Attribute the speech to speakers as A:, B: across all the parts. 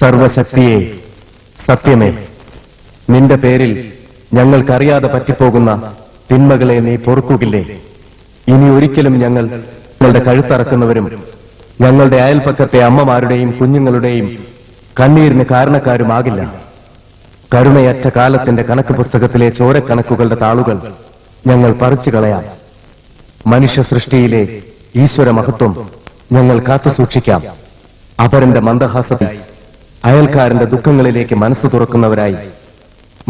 A: സർവശക്തിയെ, സത്യമേ, നിന്റെ പേരിൽ ഞങ്ങൾക്കറിയാതെ പറ്റിപ്പോകുന്ന തിന്മകളെ നീ പൊറുക്കുകില്ലേ? ഇനി ഒരിക്കലും ഞങ്ങളുടെ കഴുത്തറക്കുന്നവരും ഞങ്ങളുടെ അയൽപക്കത്തെ അമ്മമാരുടെയും കുഞ്ഞുങ്ങളുടെയും കണ്ണീരിന് കാരണക്കാരുമാകില്ല. കരുണയറ്റ കാലത്തിന്റെ കണക്ക് പുസ്തകത്തിലെ ചോരക്കണക്കുകളുടെ താളുകൾ ഞങ്ങൾ പറിച്ചു കളയാം. മനുഷ്യ സൃഷ്ടിയിലെ ഈശ്വര മഹത്വം ഞങ്ങൾ കാത്തുസൂക്ഷിക്കാം. അപരന്റെ മന്ദഹാസത്തിൽ അയൽക്കാരന്റെ ദുഃഖങ്ങളിലേക്ക് മനസ്സ് തുറക്കുന്നവരായി,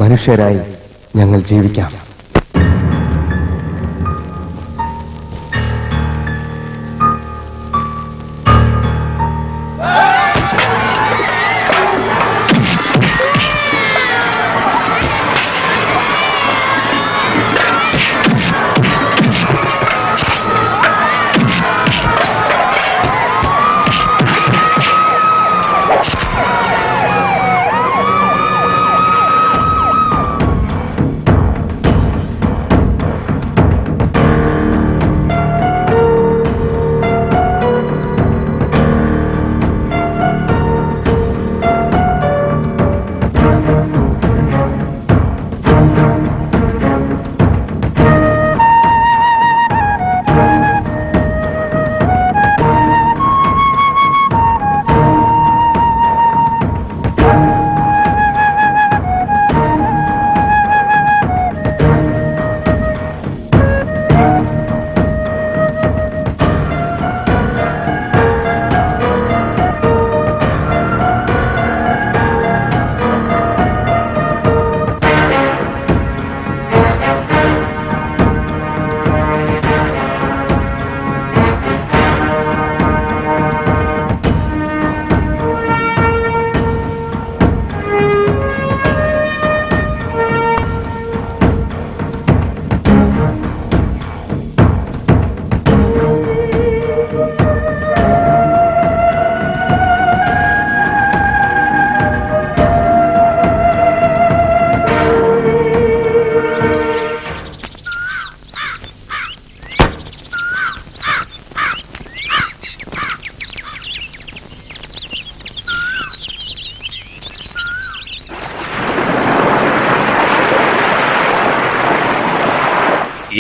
A: മനുഷ്യരായി ഞങ്ങൾ ജീവിക്കാം.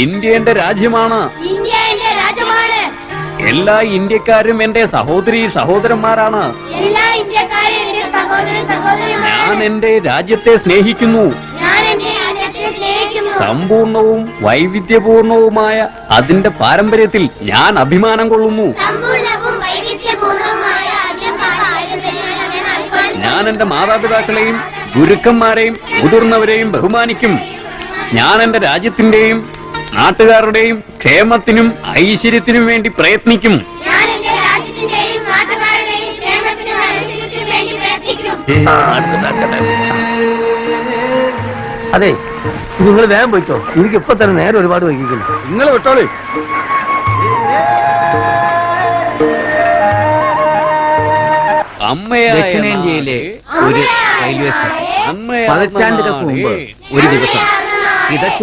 B: ഇന്ത്യ എന്റെ രാജ്യമാണ്. എല്ലാ ഇന്ത്യക്കാരും എന്റെ സഹോദരി സഹോദരന്മാരാണ്. ഞാൻ എന്റെ രാജ്യത്തെ സ്നേഹിക്കുന്നു. സമ്പൂർണവും വൈവിധ്യപൂർണവുമായ അതിന്റെ പാരമ്പര്യത്തിൽ ഞാൻ അഭിമാനം കൊള്ളുന്നു. ഞാൻ എന്റെ മാതാപിതാക്കളെയും ഗുരുക്കന്മാരെയും മുതിർന്നവരെയും ബഹുമാനിക്കും. ഞാൻ എന്റെ രാജ്യത്തിന്റെയും നാട്ടുകാരുടെയും ക്ഷേമത്തിനും ഐശ്വര്യത്തിനും വേണ്ടി പ്രയത്നിക്കും.
C: അതെ, നിങ്ങൾ വേഗം പോയിക്കോ. എനിക്ക് ഇപ്പൊ തന്നെ നേരെ ഒരുപാട് വൈകിക്കുന്നു.
B: നിങ്ങൾ വിട്ടോളൂ.
D: ദക്ഷിണേന്ത്യയിലെ ഒരു റെയിൽവേ സ്റ്റേഷൻ പതിറ്റാണ്ടുകൾക്ക് മുമ്പ് ഒരു ദിവസം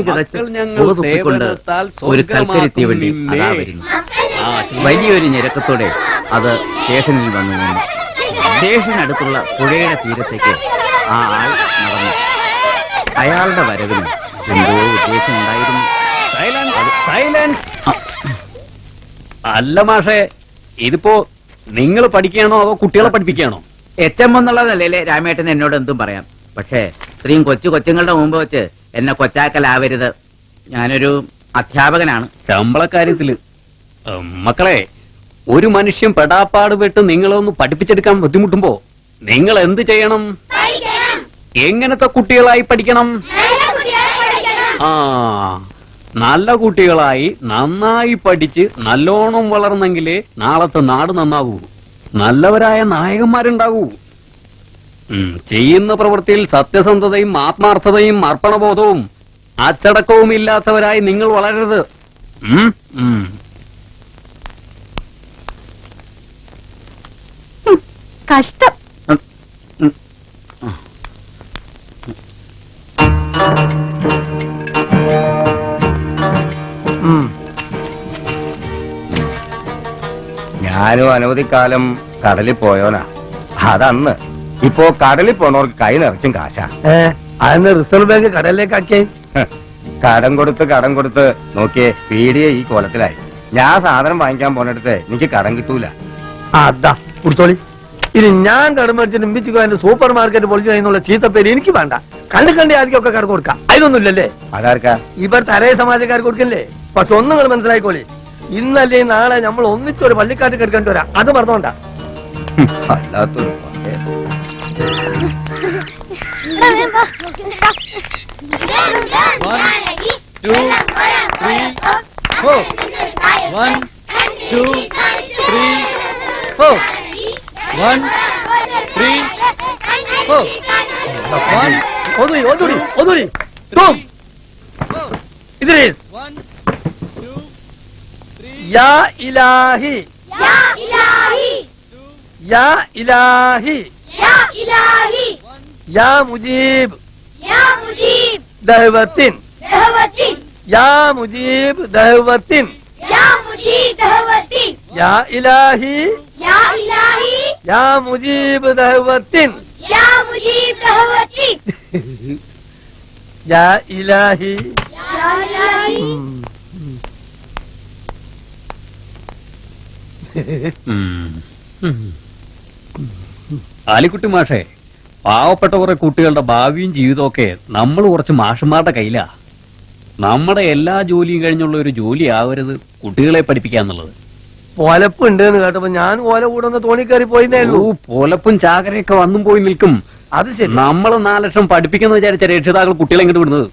D: കിതച്ച് മുഖതുപ്പിക്കൊണ്ട് ഒരു കൽക്കരി തീവണ്ടി അതാ വരുന്നു. വലിയൊരു ഞെരക്കത്തോടെ അത് സ്റ്റേഷനിൽ വന്നു നിന്നു. സ്റ്റേഷനടുത്തുള്ള പുഴയുടെ തീരത്തേക്ക് ആ ആൾ നടന്നു. അയാളുടെ വരവിന് എന്തോ ഉദ്ദേശം ഉണ്ടായിരുന്നു.
B: അല്ല മാഷേ, ഇതിപ്പോ നിങ്ങൾ പഠിക്കുകയാണോ അതോ കുട്ടികളെ പഠിപ്പിക്കുകയാണോ?
D: ഏറ്റവും എന്നുള്ള നിലയിലെ രാമേട്ടൻ എന്നോട് എന്തും പറയാം. പക്ഷേ ഇത്രയും കൊച്ചുങ്ങളുടെ മുമ്പ് വെച്ച് എന്നെ കൊച്ചാക്കലാവരുത്. ഞാനൊരു അധ്യാപകനാണ്.
B: ശമ്പളക്കാര്യത്തില് മക്കളെ, ഒരു മനുഷ്യൻ പെടാപ്പാട് വിട്ട് നിങ്ങളൊന്ന് പഠിപ്പിച്ചെടുക്കാൻ ബുദ്ധിമുട്ടുമ്പോ നിങ്ങൾ എന്ത് ചെയ്യണം? എങ്ങനത്തെ കുട്ടികളായി പഠിക്കണം? നല്ല കുട്ടികളായി നന്നായി പഠിച്ച് നല്ലോണം വളർന്നെങ്കിലേ നാളത്തെ നാട് നന്നാകൂ, നല്ലവരായ നായകന്മാരുണ്ടാകൂ. ചെയ്യുന്ന പ്രവൃത്തിയിൽ സത്യസന്ധതയും ആത്മാർത്ഥതയും അർപ്പണബോധവും അച്ചടക്കവും ഇല്ലാത്തവരായി നിങ്ങൾ വളരരുത്.
E: കഷ്ടം.
C: ഞാനും അനവധിക്കാലം കടലിൽ പോയോനാ. അതന്ന്
E: ഇപ്പോ കടലിൽ പോണവർക്ക് കൈ നിറച്ചും കാശാ.
C: അതിന് റിസർവ് ബാങ്ക് കടലിലേക്ക് ആക്കിയേ.
E: കടം കൊടുത്ത് നോക്കിയേ പീടിയെ ഈ കോലത്തിലായി. ഞാൻ സാധനം വാങ്ങിക്കാൻ പോണിടത്ത് എനിക്ക് കടം കിട്ടൂല.
C: അതാ കുടിച്ചോളി. ഇനി ഞാൻ കടം മേടിച്ചിട്ട് മിച്ചിക്കോ എന്റെ സൂപ്പർ മാർക്കറ്റ് പൊളിച്ചു കഴിഞ്ഞുള്ള ചീത്തപ്പേര് എനിക്ക് വേണ്ട. കണ്ടി ആദ്യമൊക്കെ കടം കൊടുക്കാം. അതിനൊന്നുമില്ലല്ലേ?
E: അതാർക്കാ?
C: ഇവിടുത്തെ അരേ സമാജക്കാർക്ക് കൊടുക്കല്ലേ? പക്ഷെ ഒന്നും നിങ്ങൾ മനസ്സിലായിക്കോളി, ഇന്നല്ലേ നാളെ നമ്മൾ ഒന്നിച്ചൊരു പള്ളിക്കാറ്റ് കെടുക്കേണ്ടി വരാം. അത് മറന്നോണ്ട.
E: അല്ലാത്തൊരു
C: ഇദ്രീസ്. യാ ഇലാഹി
F: Ya ilahi,
C: യാ ഇലാഹി
F: ya ilahi,
C: യാ മുജീബ്
F: ya mujib,
C: ദഅവത്തിൻ
F: da'watin,
C: യാ മുജീബ് ദഅവത്തിൻ
F: ya mujib da'watin,
C: യാ ഇലാഹി
F: ya ilahi,
C: യാ മുജീബ് ദഅവത്തിൻ
F: ya mujib da'watin,
C: യാ ഇലാഹി.
F: ya ilahi.
B: ആലിക്കുട്ടി മാഷേ, പാവപ്പെട്ട കുറെ കുട്ടികളുടെ ഭാവിയും ജീവിതവും ഒക്കെ നമ്മൾ കുറച്ച് മാഷന്മാരുടെ കയ്യിലാ. നമ്മുടെ എല്ലാ ജോലിയും കഴിഞ്ഞുള്ള ഒരു ജോലി ആവരുത് കുട്ടികളെ പഠിപ്പിക്കാന്നുള്ളത്.
C: പൊലപ്പ് ഉണ്ട് എന്ന് കേട്ടപ്പോ ഞാൻ ഓല കൂടെ ഒന്ന് തോണിക്കയറി പോയിന്നേ ഉള്ളൂ.
B: പൊലപ്പും ചാകരയൊക്കെ വന്നും പോയി നിൽക്കും.
C: അത് ശരി.
B: നമ്മൾ 4 ലക്ഷം പഠിപ്പിക്കുന്ന വിചാരിച്ച രക്ഷിതാക്കൾ കുട്ടികളെ ഇങ്ങോട്ട് വിടുന്നത്.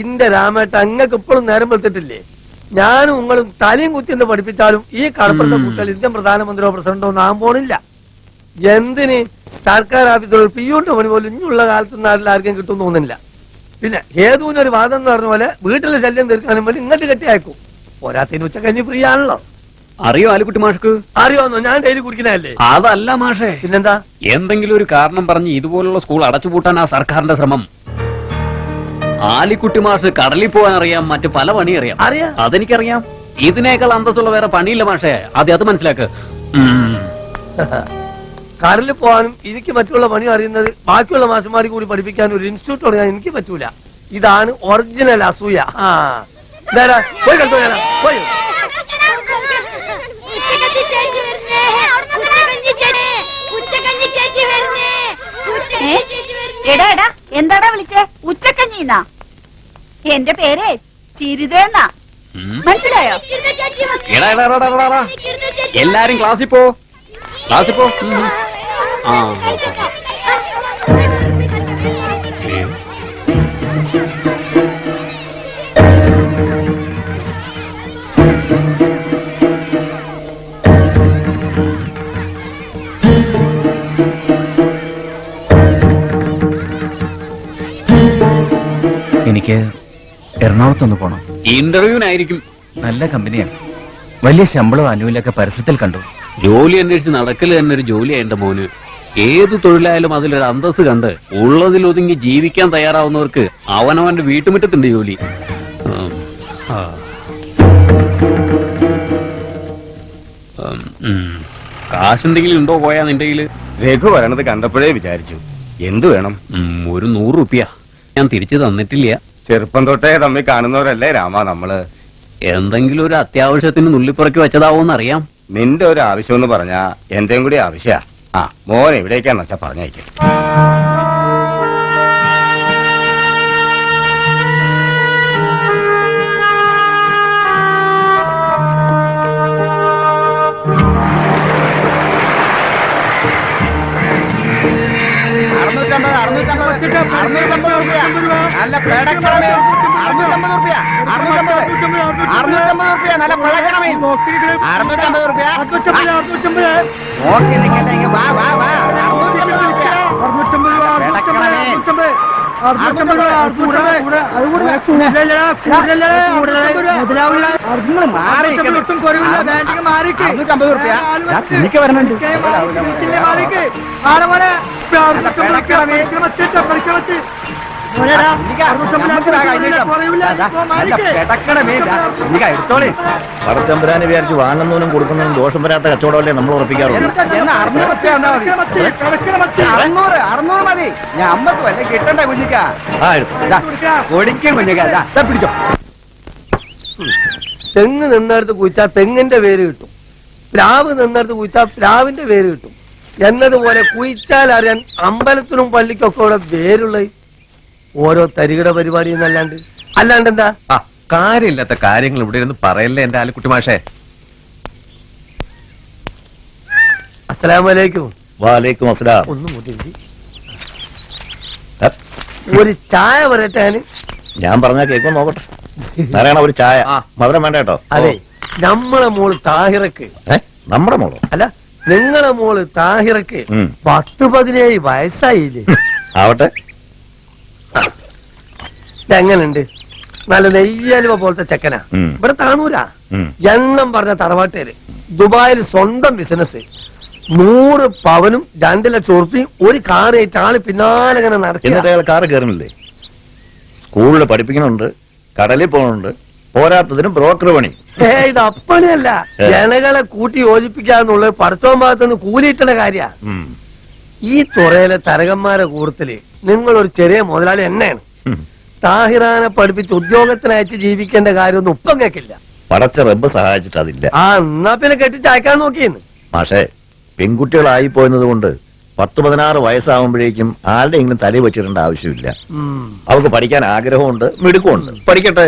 C: ഇന്റെ രാമേട്ട അങ്ങക്ക് ഇപ്പോഴും നേരം വെളുത്തിട്ടില്ലേ? ഞാനും നിങ്ങളും തലയും കുത്തിന്ന് പഠിപ്പിച്ചാലും ഈ കടപ്പുറത്തെ കുട്ടികൾ ഇന്ത്യൻ പ്രധാനമന്ത്രിയോ പ്രസിഡന്റോ ഒന്നും പോണില്ല. എന്തിന് സർക്കാർ ഓഫീസുകൾ പിയൂട്ട് പണി പോലും ഇനിയുള്ള കാലത്ത് നാട്ടിൽ ആർക്കും കിട്ടും തോന്നുന്നില്ല. പിന്നെ ഏതൂനൊരു വാദം എന്ന് പറഞ്ഞ പോലെ വീട്ടിലെ ശല്യം തീർക്കാനും വേണ്ടി ഇങ്ങോട്ട് കെട്ടി അയക്കും. പോരാത്തിന് ഉച്ചക്കഞ്ഞി ഫ്രീ ആണല്ലോ.
B: അറിയോ ആലിക്കുട്ടി മാഷ്ക്ക്?
C: അറിയോന്നോ? ഞാൻ ഡെയിലി കുടിക്കുന്നതല്ലേ.
B: അതല്ല മാഷേ,
C: പിന്നെന്താ?
B: എന്തെങ്കിലും ഒരു കാരണം പറഞ്ഞ് ഇതുപോലുള്ള സ്കൂൾ അടച്ചുപൂട്ടാൻ ആ സർക്കാരിന്റെ ശ്രമം. ആലിക്കുട്ടി മാഷ് കടലിൽ പോകാൻ അറിയാം, മറ്റു പല പണി അറിയാം. അതെനിക്കറിയാം. ഇതിനേക്കാൾ അന്തസ്സുള്ള വേറെ പണിയില്ല മാഷേ. അത് മനസ്സിലാക്ക്.
C: കടലിൽ പോകാനും എനിക്ക് മറ്റുള്ള പണി അറിയുന്നത് ബാക്കിയുള്ള മാഷന്മാരെ കൂടി പഠിപ്പിക്കാനും ഒരു ഇൻസ്റ്റിറ്റ്യൂട്ട് തുടങ്ങാൻ എനിക്ക് പറ്റൂല. ഇതാണ് ഒറിജിനൽ അസൂയ. പോയി കളിച്ചോ. പോയി
G: എടാ എടാ, എന്താടാ വിളിച്ചേ? ഉച്ചക്കഞ്ഞീന്നാ? എന്റെ പേര് ചിരിതേന്നാ. മനസ്സിലായോ?
B: എല്ലാരും ക്ലാസ്സിൽ പോ. ആ
H: എനിക്ക് എറണാകുളത്തൊന്ന് പോണം.
B: ഇന്റർവ്യൂവിനായിരിക്കും.
H: നല്ല കമ്പനിയാണ്, വലിയ ശമ്പളവും അനുകൂലൊക്കെ പരസ്യത്തിൽ കണ്ടു.
B: ജോലി അന്വേഷിച്ച് നടക്കല് തന്നെ ഒരു ജോലിയാ എന്റെ മോന്. ഏത് തൊഴിലായാലും അതിലൊരു അന്തസ് കണ്ട് ഉള്ളതിൽ ഒതുങ്ങി ജീവിക്കാൻ തയ്യാറാവുന്നവർക്ക് അവനവന്റെ വീട്ടുമുറ്റത്തിന്റെ ജോലി. കാശുണ്ടെങ്കിലും ഉണ്ടോ പോയാ നിന്റെ കയ്യില്?
E: രഘു വരണത് കണ്ടപ്പോഴേ വിചാരിച്ചു എന്തു വേണം.
B: ഒരു 100 രൂപ ഞാൻ തിരിച്ചു തന്നിട്ടില്ല.
E: ചെറുപ്പം തൊട്ടേ തമ്മിൽ കാണുന്നവരല്ലേ രാമ നമ്മള്.
B: എന്തെങ്കിലും ഒരു അത്യാവശ്യത്തിന് നുള്ളിപ്പുറക്കി വെച്ചതാവോന്ന് അറിയാം.
E: നിന്റെ ഒരു ആവശ്യം എന്ന് പറഞ്ഞാ എന്റെയും കൂടി ആവശ്യ. മോൻ എവിടേക്കാന്ന് വെച്ചാ പറഞ്ഞേക്കും. നല്ല പേടക്കണമേ. 650 റുപ്യ. 650 നല്ല പേടക്കണമേ. 650 റുപ്യ. നോക്കി നിൽക്കല്ലേ, വാ വാ വാ. 650 റുപ്യ. എനിക്ക് വരണുണ്ട്. എടുത്തോളേ.
H: പടച്ചമ്പുരാനെ വിചാരിച്ച് വാങ്ങുന്നതിനും കൊടുക്കുന്നതിനും ദോഷം വരാത്ത കച്ചവടമല്ലേ നമ്മൾ ഉറപ്പിക്കാറുള്ളൂ.
E: 600 മതി. ഞാൻ അമ്മക്ക് വല്ല കിട്ടണ്ട കുഞ്ഞിക്ക.
H: ആ എടുത്തു.
E: ഒടിക്കും കുഞ്ഞിക്ക. പിടിച്ചോ.
C: തെങ്ങ് നിന്നിടത്ത് കുഴിച്ചാൽ തെങ്ങിന്റെ പേര് കിട്ടും, പ്ലാവ് നിന്നിടത്ത് കുഴിച്ചാൽ പ്ലാവിന്റെ പേര് കിട്ടും എന്നതുപോലെ കുഴിച്ചാൽ അറിയാൻ അമ്പലത്തിനും പള്ളിക്കൊക്കെ ഇവിടെ പേരുള്ള ഓരോ തരികിട പരിപാടി അല്ലാണ്ട് എന്താ?
A: ആ കാര്യമില്ലാത്ത കാര്യങ്ങൾ ഇവിടെ ഇരുന്ന് പറയല്ലേ എന്റെ ആലുക്കുട്ടി മാഷേ.
C: അസ്സലാമലൈക്കും.
H: വാലേക്കും അസ്സലാം.
C: ഒന്നും കൂട്ടി ഒരു ചായ പറയട്ടെ.
H: ഞാൻ പറഞ്ഞാ കേൾക്കും നോക്കട്ടെ. നാരായണ ഒരു ചായ. മധുരം വേണ്ട കേട്ടോ.
C: അതെ, നമ്മളെ മോള് താഹിറക്ക്,
H: നമ്മുടെ മോളോ?
C: അല്ല നിങ്ങളെ മോള് താഹിറക്ക് 10-17 വയസ്സായില്ലേ?
H: ആവട്ടെ.
C: എങ്ങനുണ്ട്? നല്ല നെയ്യലുവ പോലത്തെ ചെക്കനാ. ഇവിടെ താണൂരാ. എണ്ണം പറഞ്ഞ തറവാട്ടേര്. ദുബായിൽ സ്വന്തം ബിസിനസ്. 100 പവനും 2 ലക്ഷം ഉറുപ്പിയും ഒരു കാറായിട്ട് ആള് പിന്നാലെ ഇങ്ങനെ
H: എന്നിട്ട് അയാൾ കാറ് കയറുന്നില്ലേ? സ്കൂളിൽ പഠിപ്പിക്കുന്നുണ്ട്, കടലിൽ പോകുന്നുണ്ട്, പോരാത്തതിനും ബ്രോക്കർ പണി.
C: ഇത് അപ്പണിയല്ല, ജനങ്ങളെ കൂട്ടി യോജിപ്പിക്കാന്നുള്ളത് പടച്ചോൻ ഭാഗത്തുനിന്ന് കൂലിയിട്ടണ കാര്യ. ഈ തുറയിലെ തരകന്മാരെ കൂട്ടത്തില് നിങ്ങളൊരു ചെറിയ മുതലാളി എന്നെയാണ്. താഹിറാനെ പഠിപ്പിച്ച് ഉദ്യോഗത്തിനയച്ച് ജീവിക്കേണ്ട കാര്യമൊന്നും ഉപ്പം കേക്കില്ല.
H: പടച്ച റബ്ബ് സഹായിച്ചിട്ട് അതില്ല.
C: എന്നാ പിന്നെ കെട്ടിച്ചയക്കാൻ നോക്കിയെന്ന്.
H: പക്ഷേ പെൺകുട്ടികളായി പോയത് കൊണ്ട് 10-16 വയസ്സാവുമ്പോഴേക്കും ആരുടെയെങ്കിലും തലയിൽ വെച്ചിടേണ്ട ആവശ്യമില്ല. അവർക്ക് പഠിക്കാൻ ആഗ്രഹമുണ്ട്, മിടുക്കുമുണ്ട്, പഠിക്കട്ടെ.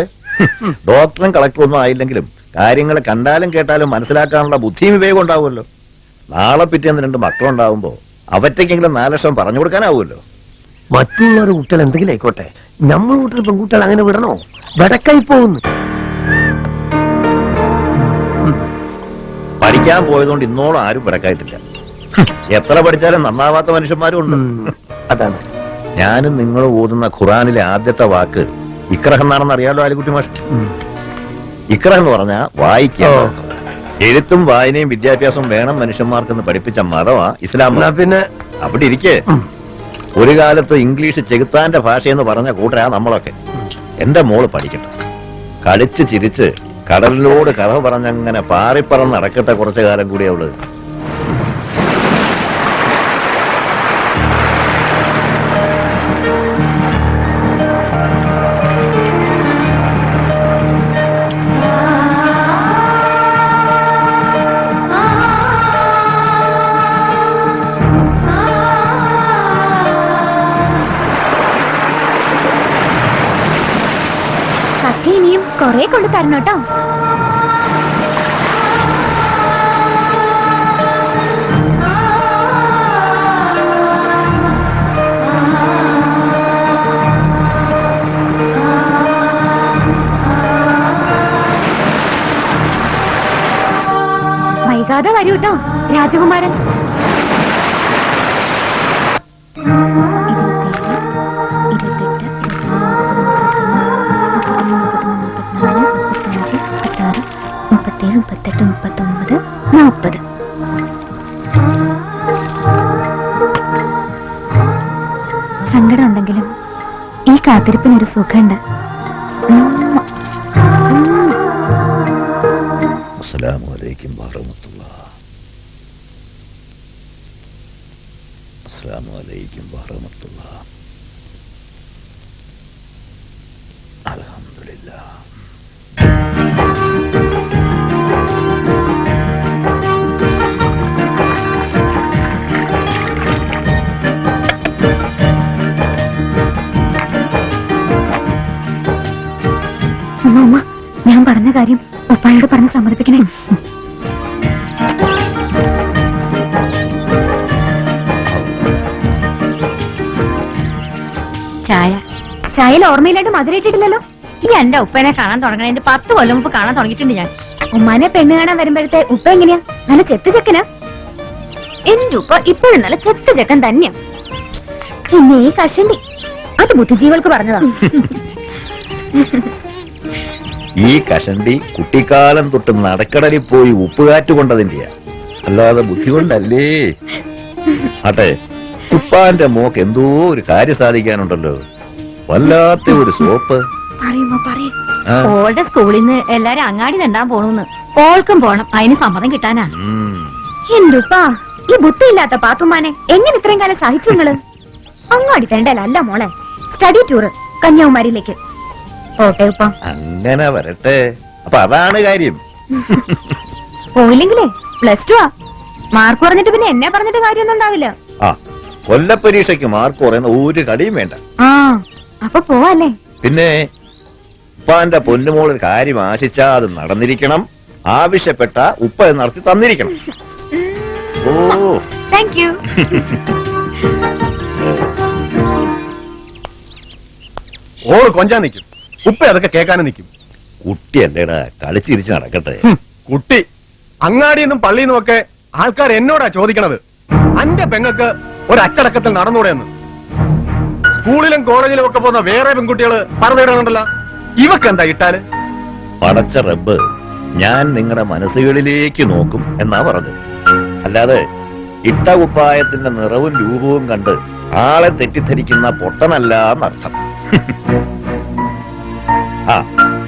H: ഡോക്ടറും കളക്ടറും ഒന്നും ആയില്ലെങ്കിലും കാര്യങ്ങൾ കണ്ടാലും കേട്ടാലും മനസ്സിലാക്കാനുള്ള ബുദ്ധിയും വിവേകം ഉണ്ടാവുമല്ലോ. നാളെ പിറ്റേന്ന് 2 മക്കളുണ്ടാവുമ്പോ അവറ്റയ്ക്കെങ്കിലും 4 ലക്ഷം പറഞ്ഞു കൊടുക്കാനാവുമല്ലോ.
C: മറ്റുള്ളവരുടെ കുട്ടികൾ എന്തെങ്കിലും ആയിക്കോട്ടെ, നമ്മൾ വീട്ടിൽ പെൺകുട്ടികൾ അങ്ങനെ വിടണോ? വെടക്കായി പോകുന്നു.
H: പഠിക്കാൻ പോയതുകൊണ്ട് ഇന്നോളം ആരും പിടക്കായിട്ടില്ല. എത്ര പഠിച്ചാലും നന്നാവാത്ത മനുഷ്യന്മാരും ഉണ്ട്.
C: അതാണ്
H: ഞാനും നിങ്ങൾ ഓതുന്ന ഖുറാനിലെ ആദ്യത്തെ വാക്ക് ഇക്രഹ് എന്നാണെന്ന് അറിയാലോ ആലുക്കുട്ടി മാഷ്. ഇക്രഹ് എന്ന് പറഞ്ഞാൽ വായിക്കുക. എഴുത്തും വായനയും വിദ്യാഭ്യാസവും വേണം മനുഷ്യന്മാർക്കെന്ന് പഠിപ്പിച്ച മതമാ ഇസ്ലാം.
C: പിന്നെ
H: അവിടെ ഇരിക്കേ, ഒരു കാലത്ത് ഇംഗ്ലീഷ് ചെകുത്താന്റെ ഭാഷയെന്ന് പറഞ്ഞ കൂട്ടരാ നമ്മളൊക്കെ. എന്റെ മോള് പഠിക്കട്ടെ, കളിച്ച് ചിരിച്ച് കടലിലോട് കഥ പറഞ്ഞങ്ങനെ പാറിപ്പറന്ന് നടക്കട്ടെ കുറച്ചു കാലം കൂടി അവള്.
G: ഇനിയും കൊറേ കൊണ്ട് തരണം കേട്ടോ. വൈകാതെ വരൂ കേട്ടോ രാജകുമാരൻ. സങ്കടം ഉണ്ടെങ്കിലും ഈ കാത്തിരിപ്പിനൊരു സുഖമുണ്ട്.
H: അസ്സലാമു അലൈക്കും വറഹ്മത്തുള്ളാഹി. അസ്സലാമു അലൈക്കും വറഹ്മത്തുള്ളാഹി. അൽഹംദുലില്ലാഹ്.
G: ഉമ്മ, ഞാൻ പറഞ്ഞ കാര്യം ഉപ്പായോട് പറഞ്ഞ് സമ്മതിപ്പിക്കണേ. ചായയിൽ ഓർമ്മയിലായിട്ട് മധുരയിട്ടിട്ടില്ലല്ലോ.
I: ഈ എന്റെ ഉപ്പനെ കാണാൻ തുടങ്ങണതിന്റെ 10 കൊല്ലം മുമ്പ് കാണാൻ തുടങ്ങിയിട്ടുണ്ട് ഞാൻ.
G: ഉമ്മാനെ പെണ്ണ് കാണാൻ വരുമ്പോഴത്തെ ഉപ്പ എങ്ങനെയാ? നല്ല ചെത്ത് ചെക്കനാ. എന്റെ ഉപ്പ ഇപ്പോഴും നല്ല ചെത്ത് ചെക്കൻ തന്നെയാ. പിന്നെ ഈ കഷണ്ടി അത് ബുദ്ധിജീവികൾക്ക് പറഞ്ഞതാ.
H: ഈ കഷണ്ടി കുട്ടിക്കാലം തൊട്ട് നടക്കടലിൽ പോയി ഉപ്പുകാറ്റ് കൊണ്ടതിന്റെയാ, അല്ലാതെ ബുദ്ധി കൊണ്ടല്ലേ. ആട്ടെ, ഉപ്പാന്റെ മോക്ക് എന്തോ ഒരു കാര്യം സാധിക്കാനുണ്ടല്ലോ. വല്ലാത്ത ഒരു സോപ്പ്.
G: പറയുമ്പോ പറയും.
H: ആ.
I: ഓളുടെ സ്കൂളിൽ നിന്ന് എല്ലാരും അങ്ങാടി നണ്ടാൻ പോണെന്ന്. ഓൾക്കും പോണം, അതിന് സമ്മതം കിട്ടാനാ.
H: ഉം.
G: എന്തുപ്പാ ഈ ബുദ്ധിയില്ലാത്ത പാത്തുമാനെ എങ്ങനെ ഇത്രയും കാലം സഹിച്ചു നിങ്ങള്? അങ്ങാടി തണ്ടല്ല മോളെ, സ്റ്റഡി ടൂറ് കന്യാകുമാരിയിലേക്ക്. ഓട്ടെ ഉപ്പ.
H: അങ്ങനെ വരട്ടെ. അപ്പൊ അതാണ് കാര്യം.
G: പോയില്ലെങ്കിലേ +2 ആ. മാർക്ക് കുറഞ്ഞിട്ട് പിന്നെ എന്നെ പറഞ്ഞിട്ട് കാര്യമൊന്നും ഉണ്ടാവില്ല.
H: ആ, കൊല്ലപ്പരീക്ഷയ്ക്ക് മാർക്ക് കുറയുന്ന ഒരു കടിയും വേണ്ട.
G: ആ, അപ്പൊ പോവാല്ലേ?
H: പിന്നെ ഉപ്പാന്റെ പൊന്നുമോളൊരു കാര്യം ആശിച്ചാ അത് നടന്നിരിക്കണം. ആവശ്യപ്പെട്ട ഉപ്പ അത് നടത്തി തന്നിരിക്കണം. ഓ,
G: താങ്ക് യു.
A: ഓള് കൊഞ്ചാൻ നിൽക്കും, ഉപ്പ അതൊക്കെ കേൾക്കാനും നിൽക്കും.
H: കുട്ടി എന്റെടാ, കളിച്ചിരിച്ച് നടക്കട്ടെ.
A: കുട്ടി അങ്ങാടിയെന്നും പള്ളിയെന്നും ഒക്കെ ആൾക്കാർ എന്നോടാ ചോദിക്കണത്. അന്റെ പെങ്ങക്ക് ഒരു അച്ചടക്കത്തിൽ നടന്നൂടെന്ന്. സ്കൂളിലും കോളേജിലും ഒക്കെ പോകുന്ന വേറെ പെൺകുട്ടികള് പറഞ്ഞിടുന്നുണ്ടല്ലോ, ഇവക്ക് എന്താ ഇട്ടാല്?
H: പടച്ച റബ്ബ് ഞാൻ നിങ്ങളുടെ മനസ്സുകളിലേക്ക് നോക്കും എന്നാ പറഞ്ഞത്. അല്ലാതെ ഇട്ട കുപ്പായത്തിന്റെ നിറവും രൂപവും കണ്ട് ആളെ തെറ്റിദ്ധരിക്കുന്ന പൊട്ടനല്ല എന്നർത്ഥം. ആ,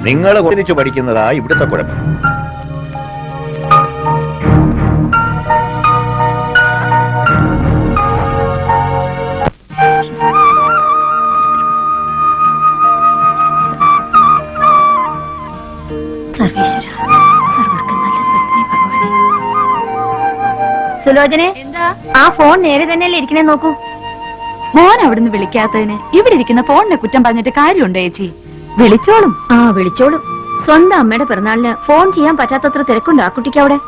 H: നിങ്ങൾ ഒന്നിച്ചു പഠിക്കുന്നതാ ഇവിടുത്തെ കുഴപ്പം.
I: സുലോചനെ, ആ ഫോൺ നേരെ തന്നെയല്ലേ ഇരിക്കണേ നോക്കൂ. മോൻ അവിടുന്ന് വിളിക്കാത്തതിന് ഇവിടെ ഇരിക്കുന്ന ഫോണിനെ കുറ്റം പറഞ്ഞിട്ട് കാര്യമുണ്ടോ ചേച്ചി? വിളിച്ചോളും. ആ, വിളിച്ചോളും. സ്വന്തം അമ്മയുടെ പിറന്നാളിന് ഫോൺ ചെയ്യാൻ പറ്റാത്തത്ര തിരക്കുണ്ടോ ആ കുട്ടിക്ക് അവിടെ?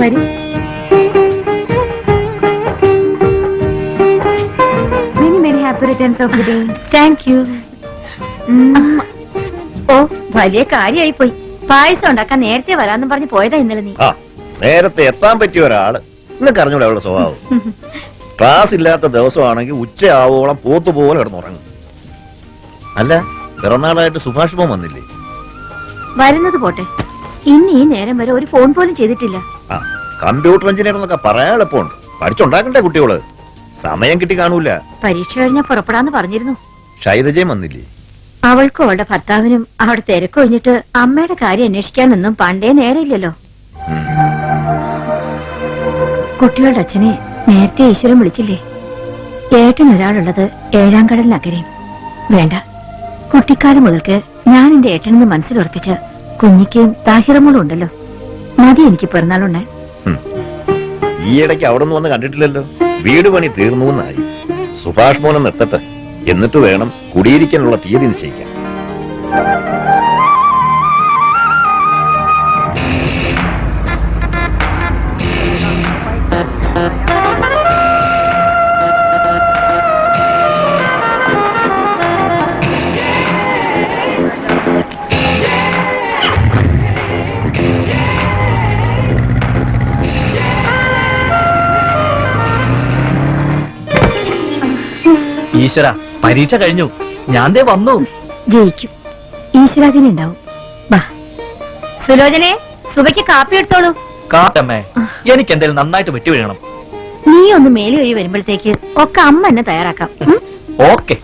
I: വരൂ. Many many happy returns of the day. Thank you. ഓ, വലിയ കാര്യമായി പോയി. പായസം ഉണ്ടാക്കാൻ നേരത്തെ വരാന്നും പറഞ്ഞ് പോയതാ ഇന്നലെ നീ.
H: ആ, നേരത്തെ എത്താൻ പറ്റിയ ഒരാള്. നിനക്ക് അറിഞ്ഞൂടെ അവളുടെ സ്വഭാവം. ക്ലാസ് ഇല്ലാത്ത ദിവസമാണെങ്കിൽ ഉച്ചയാവോളം പോത്തുപോലെ കിടന്നുറങ്ങും. അല്ല, പിറന്നാളായിട്ട് സുഭാഷിപ്പം വന്നില്ലേ?
I: വരുന്നത് പോട്ടെ, ഇനി ഈ നേരം വരെ ഒരു ഫോൺ പോലും ചെയ്തിട്ടില്ല.
H: ആ, കമ്പ്യൂട്ടർ എഞ്ചിനീയർ എന്നൊക്കെ പറയാൻ എളുപ്പമുണ്ട്. പഠിച്ചുണ്ടാക്കണ്ടേ കുട്ടികള്? സമയം കിട്ടി കാണൂല.
I: പരീക്ഷ കഴിഞ്ഞാൽ പുറപ്പെടാന്ന് പറഞ്ഞിരുന്നു.
H: ശൈലജയും വന്നില്ലേ?
I: അവൾക്കും അവളുടെ ഭർത്താവിനും അവിടെ തിരക്കൊഴിഞ്ഞിട്ട് അമ്മയുടെ കാര്യം അന്വേഷിക്കാനൊന്നും പണ്ടേ നേരെയില്ലല്ലോ.
H: ഉം.
I: കുട്ടികളുടെ അച്ഛനെ നേരത്തെ ഈശ്വരൻ വിളിച്ചില്ലേ? ഏട്ടൻ ഒരാളുള്ളത് 7ാം കടലിനക്കരയും. വേണ്ട, കുട്ടിക്കാലം മുതൽക്ക് ഞാൻ എന്റെ ഏട്ടനെന്ന് മനസ്സിലുറപ്പിച്ച കുഞ്ഞിക്കയും താഹിറമോളും ഉണ്ടല്ലോ. മതി എനിക്ക് പിറന്നാളുണ്ടെ.
H: ഈയിടയ്ക്ക് അവിടെ നിന്ന് വന്ന് കണ്ടിട്ടില്ലല്ലോ. വീട് പണി തീർന്നു എന്നായി. സുഭാഷ് മോനെ നിർത്തട്ടെ, എന്നിട്ട് വേണം കുടിയിരിക്കാനുള്ള തീയതി നിശ്ചയിക്കാൻ.
B: ഈശ്വര, പരീക്ഷ കഴിഞ്ഞു, ഞാൻ ദേ വന്നു.
I: ജയിക്കും, ഈശ്വരാധീനം ഉണ്ടാവും. വാ സുലോചനെ, സുബയ്ക്ക് കാപ്പി എടുത്തോളൂ.
B: കാട്ടമ്മേ, എനിക്ക് എന്തായാലും നന്നായിട്ട് വെട്ടി വീഴണം.
I: നീ ഒന്ന് മേലി വഴി വരുമ്പോഴത്തേക്ക് ഒക്കെ അമ്മ എന്നെ തയ്യാറാക്കാം.
B: ഓക്കെ.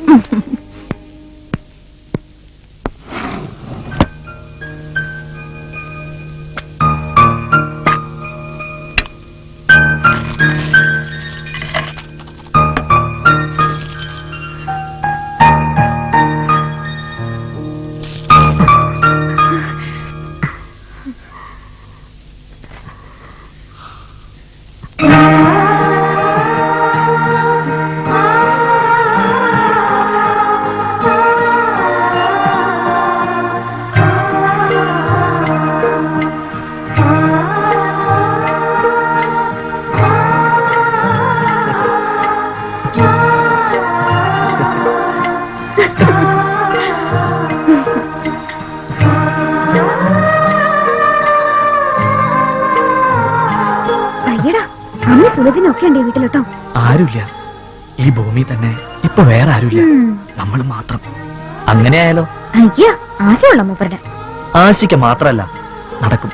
G: സുലജിനൊക്കെ ഉണ്ട് വീട്ടിലോട്ടോ.
B: ആരുമില്ല ഈ ഭൂമി തന്നെ. ഇപ്പൊ വേറെ ആരുമില്ല, നമ്മൾ മാത്രം. അങ്ങനെയായാലോ?
G: അയ്യോ, ആശയുള്ള മൂപ്പരുടെ.
B: ആശിക്ക മാത്രല്ല, നടക്കും,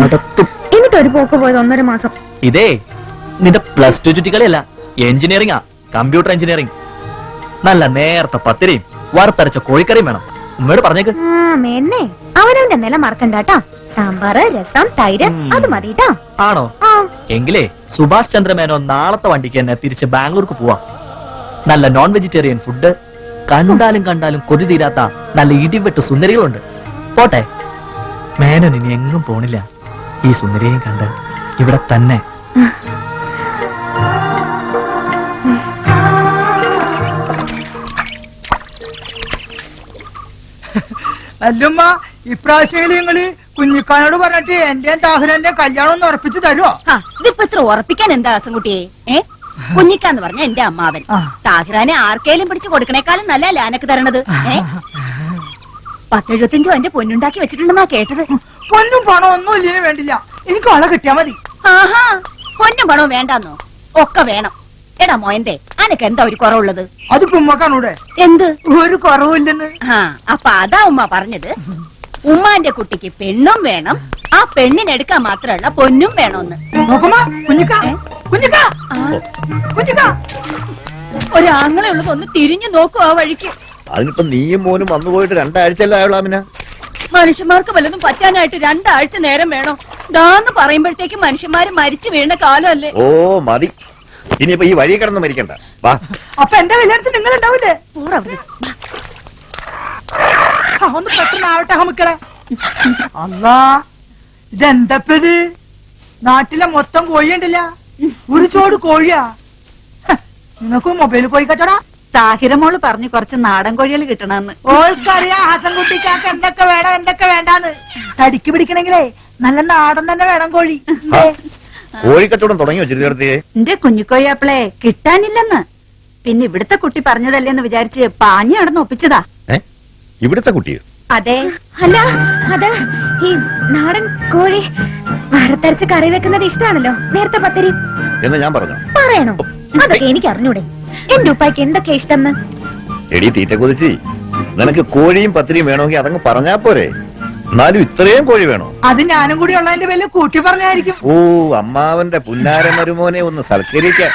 B: നടത്തും.
G: എന്നിട്ട് ഒരു പോക്ക് പോയത് 1.5 മാസം.
B: ഇതേ
J: നിന്റെ പ്ലസ് ടു ചുറ്റിക്കളിയല്ല, എഞ്ചിനീയറിംഗാ, കമ്പ്യൂട്ടർ എഞ്ചിനീയറിംഗ്. നല്ല നേരത്തെ പത്തിരിയും വറുത്തരച്ച കോഴിക്കറിയും വേണം. ഉമ്മയോട് പറഞ്ഞേക്ക്.
G: എന്നെ അവനവന്റെ നില മറക്കണ്ടാട്ടാ. സാമ്പാറ്, രസം, തൈര് അത് മതിട്ടാ.
J: ആണോ? എങ്കിലേ സുഭാഷ് ചന്ദ്രമേനോ നാളത്തെ വണ്ടിക്ക് തന്നെ തിരിച്ച് ബാംഗ്ലൂർക്ക് പോവാ. നല്ല നോൺ വെജിറ്റേറിയൻ ഫുഡ്, കണ്ടാലും കൊതി തീരാത്ത നല്ല ഇടിവെട്ട് സുന്ദരികളുണ്ട്. പോട്ടെ, മേനോൻ ഇനി എങ്ങും പോണില്ല. ഈ സുന്ദരിയെയും കണ്ട് ഇവിടെ തന്നെ.
K: അല്ലുമ്മ, ഇപ്രാവശ്യം നിങ്ങള് കുഞ്ഞിക്കാനോട് പറഞ്ഞിട്ട് എന്റെ താഹിരന്റെ കല്യാണം ഒന്ന് ഉറപ്പിച്ചു തരുമോ?
I: ഇതിപ്പോ ഉറപ്പിക്കാൻ എന്താ അസംകുട്ടിയെ? കുഞ്ഞിക്കാന്ന് പറഞ്ഞ എന്റെ അമ്മാവൻ. താഹിറാനെ ആർക്കേലും പിടിച്ചു കൊടുക്കണേക്കാളും നല്ല ലാനക്ക് തരണത്. 10-75 എന്റെ പൊന്നുണ്ടാക്കി വെച്ചിട്ടുണ്ടെന്നാ കേട്ടത്.
K: പൊന്നും പണം ഒന്നും ഇല്ലേ വേണ്ടില്ല, എനിക്ക് ആളെ കിട്ടിയാ മതി.
I: ആഹാ, പൊന്നും പണവും വേണ്ടാന്നോ? ഒക്കെ വേണം. എടാ മോയന്തേ, അനക്ക് എന്താ ഒരു കുറവുള്ളത്?
K: അത് ഉമ്മക്കാണൂടെ?
I: എന്ത്
K: ഒരു കുറവില്ലെന്ന്?
I: അപ്പൊ അതാ ഉമ്മ പറഞ്ഞത്. ഉമ്മാന്റെ കുട്ടിക്ക് പെണ്ണും വേണം, ആ പെണ്ണിനെടുക്കാൻ മാത്രമല്ല പൊന്നും വേണമെന്ന്.
K: നോക്കുമ്പോ കുഞ്ഞിക്ക, കുഞ്ഞിക്ക, കുഞ്ഞിക്ക,
I: ഒരാങ്ങളെ ഉള്ളതൊന്ന് തിരിഞ്ഞു നോക്കൂ ആ വഴിക്ക്.
H: അതിനിപ്പോ നീയും മോനും വന്നു പോയിട്ട് 2 ആഴ്ചയല്ലേ ആയുള്ളൂ അമിന.
I: മനുഷ്യന്മാർക്ക് വല്ലതും പറ്റാനായിട്ട് 2 ആഴ്ച നേരം വേണോ? ദാന്ന് പറയുമ്പോഴത്തേക്ക് മനുഷ്യന്മാര് മരിച്ചു വീണ കാലമല്ലേ?
H: ഓ മതി, ഇനിയിപ്പോ ഈ വഴി കിടന്ന് മരിക്കണ്ട. വാ.
K: അപ്പൊ എന്റെ കല്യാണത്തിന് നിങ്ങൾ ഉണ്ടാവില്ലേ? ഒന്ന് പെട്ടെന്ന് ആവട്ടെ മക്കളെ. അല്ലാ, ഇതെന്തപ്പത്? നാട്ടിലെ മൊത്തം കോഴിയുണ്ടല്ല, ഒരു ചോട് കോഴിയാ. നിങ്ങക്ക് മൊബൈൽ കോഴി കച്ചടാ?
I: താഹിരമോള് പറഞ്ഞു കുറച്ച് നാടൻ കോഴികൾ കിട്ടണമെന്ന്.
K: ഓൾക്കറിയാ ഹസൻകുട്ടിക്കാക്ക് എന്തൊക്കെ വേണം എന്തൊക്കെ വേണ്ടാന്ന്. തടിക്ക് പിടിക്കണെങ്കിലേ നല്ല നാടൻ തന്നെ വേണം കോഴി.
H: കോഴിക്കച്ചവടം തുടങ്ങി വെച്ചിട്ട്
I: എന്റെ കുഞ്ഞിക്കോയാപ്പിളെ കിട്ടാനില്ലെന്ന്. പിന്നെ ഇവിടുത്തെ കുട്ടി പറഞ്ഞതല്ലേന്ന് വിചാരിച്ച് പാഞ്ഞു നടന്ന് ഒപ്പിച്ചതാ.
H: ഇവിടുത്തെ കുട്ടിയോ?
G: അതെ. അല്ല, അത് ഈ നാടൻ കോഴി വറുത്തരച്ച് കറി വെക്കുന്നത് ഇഷ്ടമാണല്ലോ. നേരത്തെ പത്തിരി
H: എന്ന് ഞാൻ പറഞ്ഞു.
G: പറയണോ? അതൊക്കെ എനിക്ക് അറിഞ്ഞൂടെ. എന്റെ ഉപ്പായ്ക്ക് എന്തൊക്കെ ഇഷ്ടം?
H: എടി തീറ്റ കൊതിച്ച്, നിനക്ക് കോഴിയും പത്തിരിയും വേണമെങ്കിൽ അതങ്ങ് പറഞ്ഞാ പോരെ. എന്നാലും ഇത്രയും കോഴി വേണോ?
K: അത് ഞാനും കൂടി ഉള്ളതിന്റെ പേരിൽ കൂട്ടി പറഞ്ഞായിരിക്കും.
H: ഓ, അമ്മാവന്റെ പുന്നാര മരുമോനെ ഒന്ന് സൽക്കരിക്കാൻ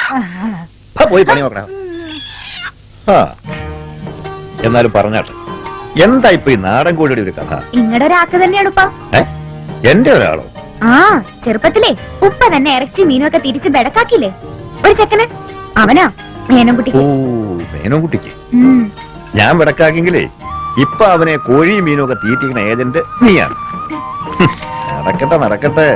H: പോയി പണി നോക്കണം. എന്നാലും പറഞ്ഞാട്ടെ, എന്താ ഇപ്പൊ ഈ നാടൻ കോഴിയുടെ ഒരു കഥ?
G: ഇങ്ങടെ ഒരാൾക്ക് തന്നെയാണ് ഉപ്പ.
H: എന്റെ ഒരാളോ?
G: ആ, ചെറുപ്പത്തിലേ ഉപ്പ തന്നെ ഇറച്ചി മീനൊക്കെ തിരിച്ച് ബെടക്കാക്കില്ലേ ഒരു ചെക്കന്? അവനാ മേനോൻകുട്ടി.
H: ഓ, മേനോൻകുട്ടിക്ക് ഞാൻ വിടക്കാക്കെങ്കിലേ ഇപ്പൊ അവനെ കോഴിയും മീനും ഒക്കെ തീറ്റിക്കുന്ന ഏജന്റ് നീയാണ്. നടക്കട്ടെ നടക്കട്ടെ.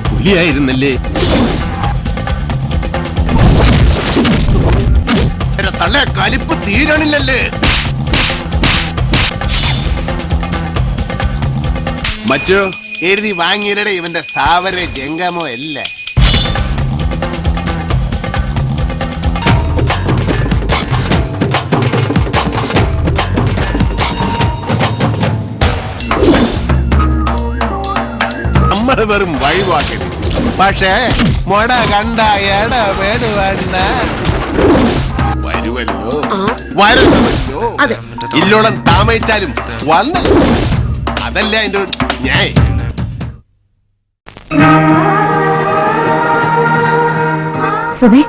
L: പുലിയായിരുന്നല്ലേ? തള്ള കലിപ്പ് തീരണില്ലല്ലേ? മച്ചോ എഴുതി വാങ്ങിയരുടെ ഇവന്റെ സാവര ജംഗമോ അല്ല. നമ്മള് വെറും വഴിവാക്കരുത്. പക്ഷേ മൊട കണ്ട എട വേടുവണ്ണ വരുമല്ലോ, വരുമല്ലോ. ഇല്ലോളം താമസിച്ചാലും വന്നല്ലോ. അതല്ല അതിന്റെ ന്യായം.
G: സുബേ,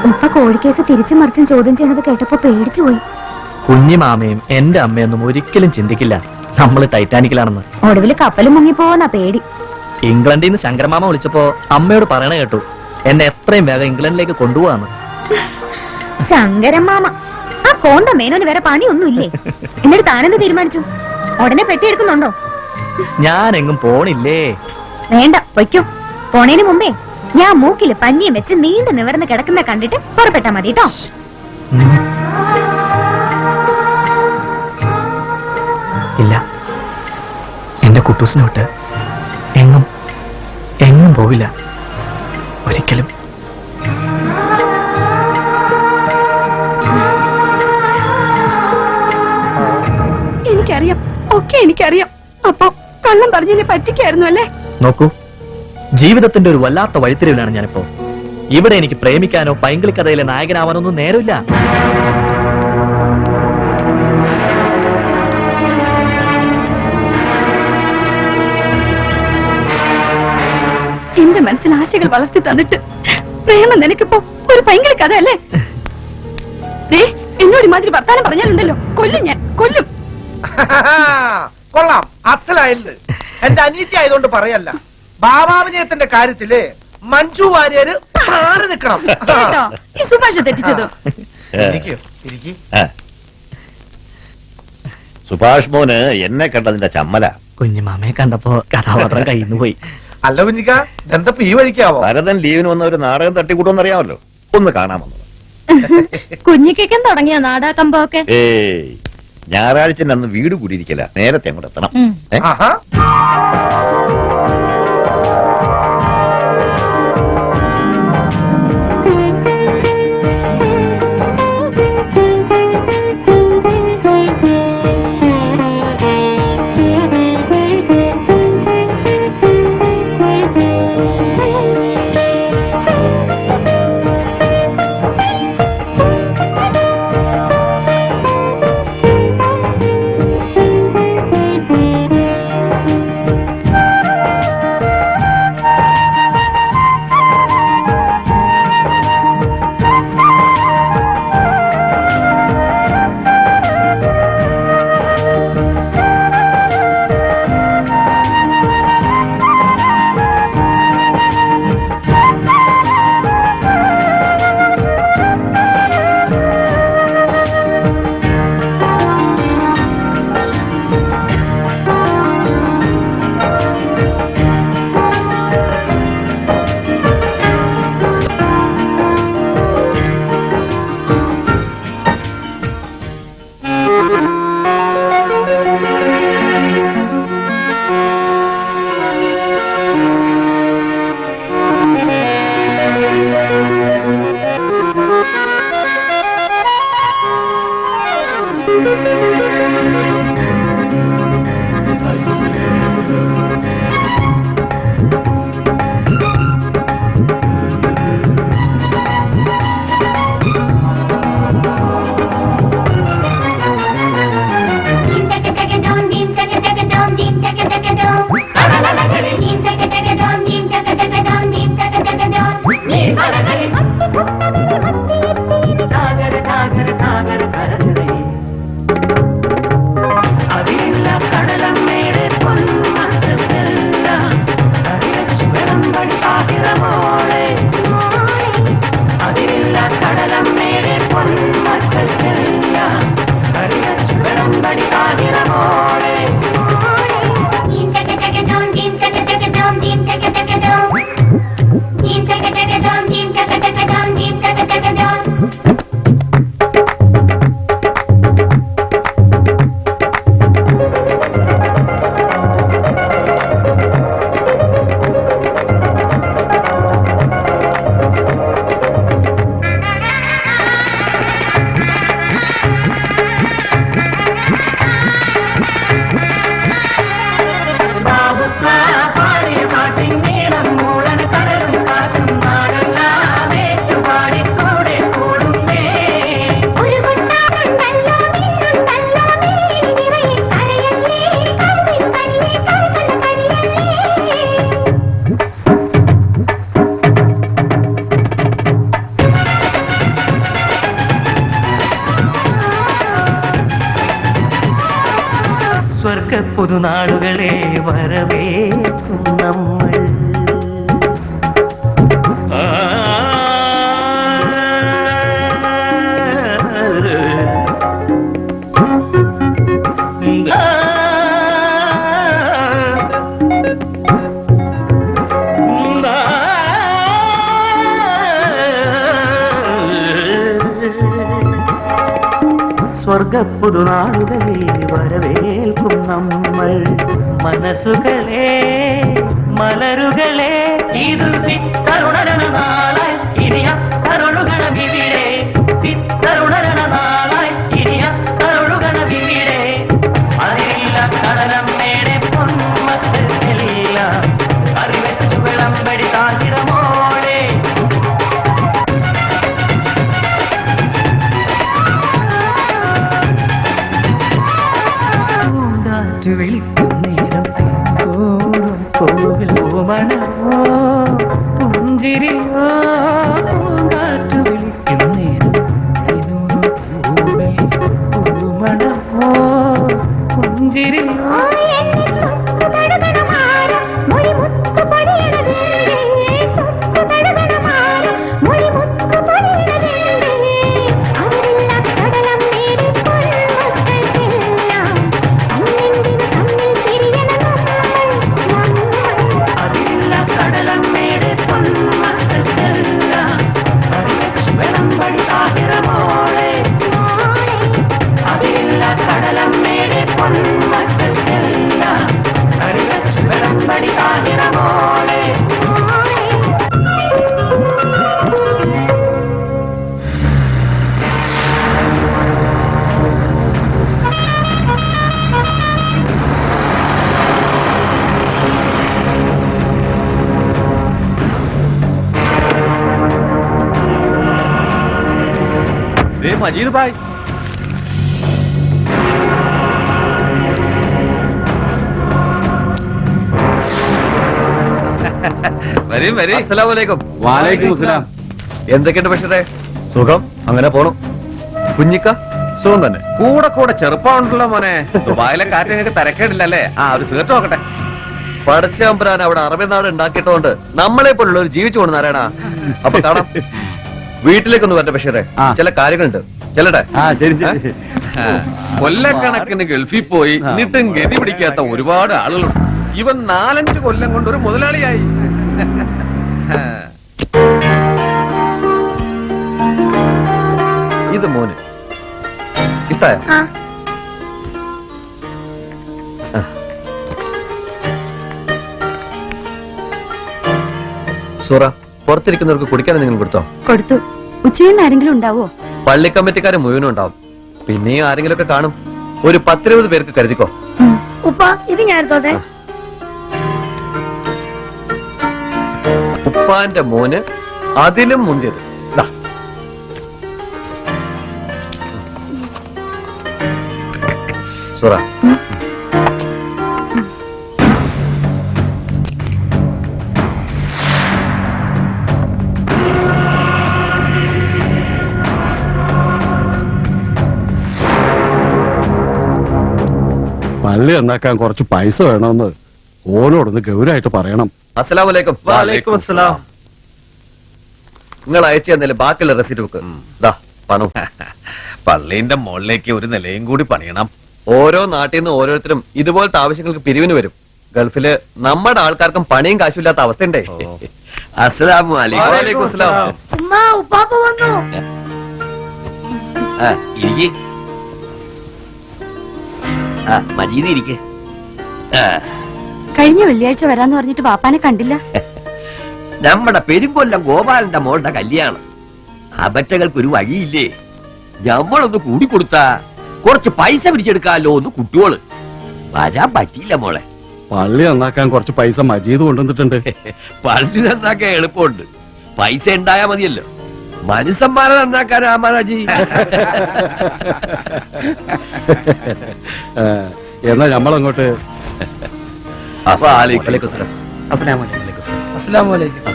G: ഉപ്പ കോഴിക്കേസ് തിരിച്ചു മറിച്ചും ചോദ്യം ചെയ്യണത് കേട്ടപ്പോ പേടിച്ചു പോയി.
J: കുഞ്ഞിമാമയും എന്റെ അമ്മയൊന്നും ഒരിക്കലും ചിന്തിക്കില്ല നമ്മൾ ടൈറ്റാനിക്കിലാണെന്ന്.
G: ഒടുവിൽ കപ്പലും മുങ്ങിപ്പോന്ന പേടി.
J: ഇംഗ്ലണ്ടിൽ നിന്ന് ശങ്കരമാമ വിളിച്ചപ്പോ അമ്മയോട് പറയണ കേട്ടു എന്നെ എത്രയും വേഗം ഇംഗ്ലണ്ടിലേക്ക് കൊണ്ടുപോവാന്ന്.
G: ശങ്കരമാമ ആ കോണ്ട മേനോന് വേറെ പണിയൊന്നും ഇല്ലേ? എന്നിട്ട് താനെന്ത് തീരുമാനിച്ചു? ഉടനെ പെട്ടിയെടുക്കുന്നുണ്ടോ?
J: ഞാൻ എങ്ങും പോണില്ലേ.
G: വേണ്ട, വയ്ക്കോ. പോണേന് മുമ്പേ ഞാൻ മൂക്കില് പഞ്ഞിയും വെച്ച് നീണ്ടു നിവർന്ന് കിടക്കുന്ന കണ്ടിട്ട് പുറപ്പെട്ടാ മതി കേട്ടോ.
J: ഇല്ല, എന്റെ കുട്ടൂസിനെ വിട്ട് എങ്ങും എങ്ങും പോവില്ല ഒരിക്കലും.
I: എനിക്കറിയാം, ഒക്കെ എനിക്കറിയാം. അപ്പൊ കള്ളം പറഞ്ഞതിനെ പറ്റിക്കായിരുന്നു അല്ലേ?
J: നോക്കൂ, ജീവിതത്തിന്റെ ഒരു വല്ലാത്ത വഴിത്തിരിവിലാണ് ഞാനിപ്പോ. ഇവിടെ എനിക്ക് പ്രേമിക്കാനോ പൈങ്കിളിക്കഥയിലെ നായകനാവാനൊന്നും നേരമില്ല.
I: എന്റെ മനസ്സിൽ ആശകൾ വളർത്തി തന്നിട്ട് പ്രേമം നിനക്കിപ്പോ ഒരു പൈങ്കിളി കഥ അല്ലേ? എന്നോട് മാതിരി വർത്താനം പറഞ്ഞാലുണ്ടല്ലോ, കൊല്ലും ഞാൻ, കൊല്ലും.
C: കൊള്ളാം, അസലായില്ല. എന്റെ അനീതി ആയതുകൊണ്ട് പറയല്ല. ഭാവാഭിനയത്തിന്റെ കാര്യത്തില് മഞ്ജു വാര്യര് മാറി നിൽക്കണം.
I: കേട്ടോ ഈ സുഭാഷ തെറ്റിച്ചത്?
H: സുഭാഷ് മോന് എന്നെ കണ്ടതിന്റെ ചമ്മല.
J: കുഞ്ഞുമാമയെ കണ്ടപ്പോ കഥാപാത്രം കയ്യിന്ന് പോയി.
C: അല്ല കുഞ്ഞിക്ക, എന്തപ്പോ ഈ വഴിക്കാവോ?
H: ഭരതൻ ലീവിന് വന്ന ഒരു നാടകം തട്ടിക്കൂട്ടുമെന്നറിയാമല്ലോ, ഒന്ന് കാണാൻ വന്നത്.
I: കുഞ്ഞിക്കും തുടങ്ങിയ നാടാക്കമ്പൊക്കെ?
H: ഏയ്, ഞായറാഴ്ച അന്ന് വീട് കൂടിയിരിക്കില്ല, നേരത്തെ അങ്ങോട്ട് എത്തണം.
C: ആഹാ.
J: സ്വർഗ പുതുനാളുകളെ വരവേൽക്കും നമ്മൾ. സ്വർഗ പുതുനാളുകളെ വരവേൽക്കും നമ്മൾ. മനസ്സുകളെ മലരുകളെ ഇത് വിത്തരുണരണ നാളായി ഇനിയ തരുണുകണ വിവിടെ. വിത്തരുണരണ നാളായി ഇനിയ തരുണുകണ വിവിടെ. അതില്ല കടലം മേടെ പൊന്മക്കളെല്ലാം അറിവെച്ചു വിളമ്പടി താഹിരമോളെ. വിളിക്കും നേരം ഓടും കോവിലോ മണമോ പുഞ്ചിരിയോ. പൂങ്കാറ്റു വിളിക്കും നേരം കോവിലോ മണമോ പുഞ്ചിരിയോ.
A: മജീദ് ഭായ്,
B: വരും വരും.
A: അസ്സലാമലൈക്കും.
B: വാലൈക്കും അസ്സലാം.
A: എന്തൊക്കെയുണ്ട് ബഷീറേ? സുഖം, അങ്ങനെ പോണു. കുഞ്ഞിക്ക സുഖം തന്നെ. കൂടെ കൂടെ ചെറുപ്പമുണ്ടല്ലോ മോനെ. ദുബായിലെ കാറ്റ് നിങ്ങൾക്ക് തിരക്കേടില്ലല്ലേ? ആ ഒരു സിഗരറ്റ് നോക്കട്ടെ. പടച്ചമ്പരാൻ അവിടെ അറബിനാട് ഉണ്ടാക്കിയിട്ടോണ്ട് നമ്മളെ പോലുള്ളവർ ജീവിച്ചു കൊണ്ട് നാരായണ. അപ്പൊ കാണാം. വീട്ടിലേക്കൊന്ന് വരട്ടെ ബഷീറെ, ചില കാര്യങ്ങളുണ്ട്. ചെല്ലട്ടെ.
B: ശരി.
A: കൊല്ലക്കണക്കിന് ഗൾഫിൽ പോയി എന്നിട്ടും ഗതി പിടിക്കാത്ത ഒരുപാട് ആളുകളുണ്ട്. ഇവൻ 4-5 കൊല്ലം കൊണ്ട് ഒരു മുതലാളിയായി. ഇത് മോന് ഇഷ്ടായോ? സൂറ, പുറത്തിരിക്കുന്നവർക്ക് കുടിക്കാൻ നിങ്ങൾ കൊടുത്തോ?
I: കൊടുത്തു. ഉച്ചയിൽ ആരെങ്കിലും ഉണ്ടാവോ?
A: പള്ളി കമ്മിറ്റിക്കാരെ മുഴുവനും ഉണ്ടാവും. പിന്നെയും ആരെങ്കിലും ഒക്കെ കാണും. ഒരു 10-20 പേർക്ക് കരുതിക്കോ.
G: ഉപ്പ ഇത് ഞാൻ എടുത്തോട്ടെ.
A: ഉപ്പാന്റെ മോന് അതിലും മുന്തിയത്. സൂറ,
M: പള്ളി ഉണ്ടാക്കാൻ കുറച്ച് പൈസ വേണമെന്ന് ഓനോടൊന്ന് ഗൗരവമായിട്ട് പറയണം.
A: അസ്സലാമലൈക്കും.
C: വാലൈക്കും അസ്സലാം.
A: നിങ്ങൾ അയച്ചു തന്നല്ലേ ബാക്കിയുള്ള റെസിറ്റ് ബുക്ക്. പണം.
B: പള്ളീന്റെ മുകളിലേക്ക് ഒരു നിലയും കൂടി പണിയണം.
A: ഓരോ നാട്ടിൽ നിന്ന് ഓരോരുത്തരും ഇതുപോലത്തെ ആവശ്യങ്ങൾക്ക് പിരിവിന് വരും. ഗൾഫില് നമ്മുടെ ആൾക്കാർക്കും പണിയും കാശുമില്ലാത്ത അവസ്ഥയുണ്ടേ.
E: അസ്സലാമലൈക്കും.
F: ഉമ്മ ഉപ്പാപ്പ വന്നു.
E: മജീദ് ഇരിക്കെ.
I: കഴിഞ്ഞ വെള്ളിയാഴ്ച വരാന്ന് പറഞ്ഞിട്ട് വാപ്പാനെ കണ്ടില്ല.
E: നമ്മുടെ പെരുങ്കൊല്ലം ഗോപാലന്റെ മോളുടെ കല്യാണം. അബറ്റകൾക്ക് ഒരു വഴിയില്ലേ? നമ്മളൊന്ന് കൂടിക്കൊടുത്താ കുറച്ച് പൈസ പിടിച്ചെടുക്കാമല്ലോ ഒന്ന് കുട്ടിയോള്. വരാൻ പറ്റിയില്ല മോളെ.
M: പള്ളി നന്നാക്കാൻ കുറച്ച് പൈസ മജീദ് കൊണ്ടുവന്നിട്ടുണ്ട്.
E: പള്ളി നന്നാക്കാൻ എളുപ്പമുണ്ട്. പൈസ ഉണ്ടായാ മതിയല്ലോ. മനുഷ്യന്മാരെ നന്നാക്കാൻ രാമാരാജി.
M: എന്നാ നമ്മളങ്ങോട്ട്.
C: അസ്സലാമലൈക്കും.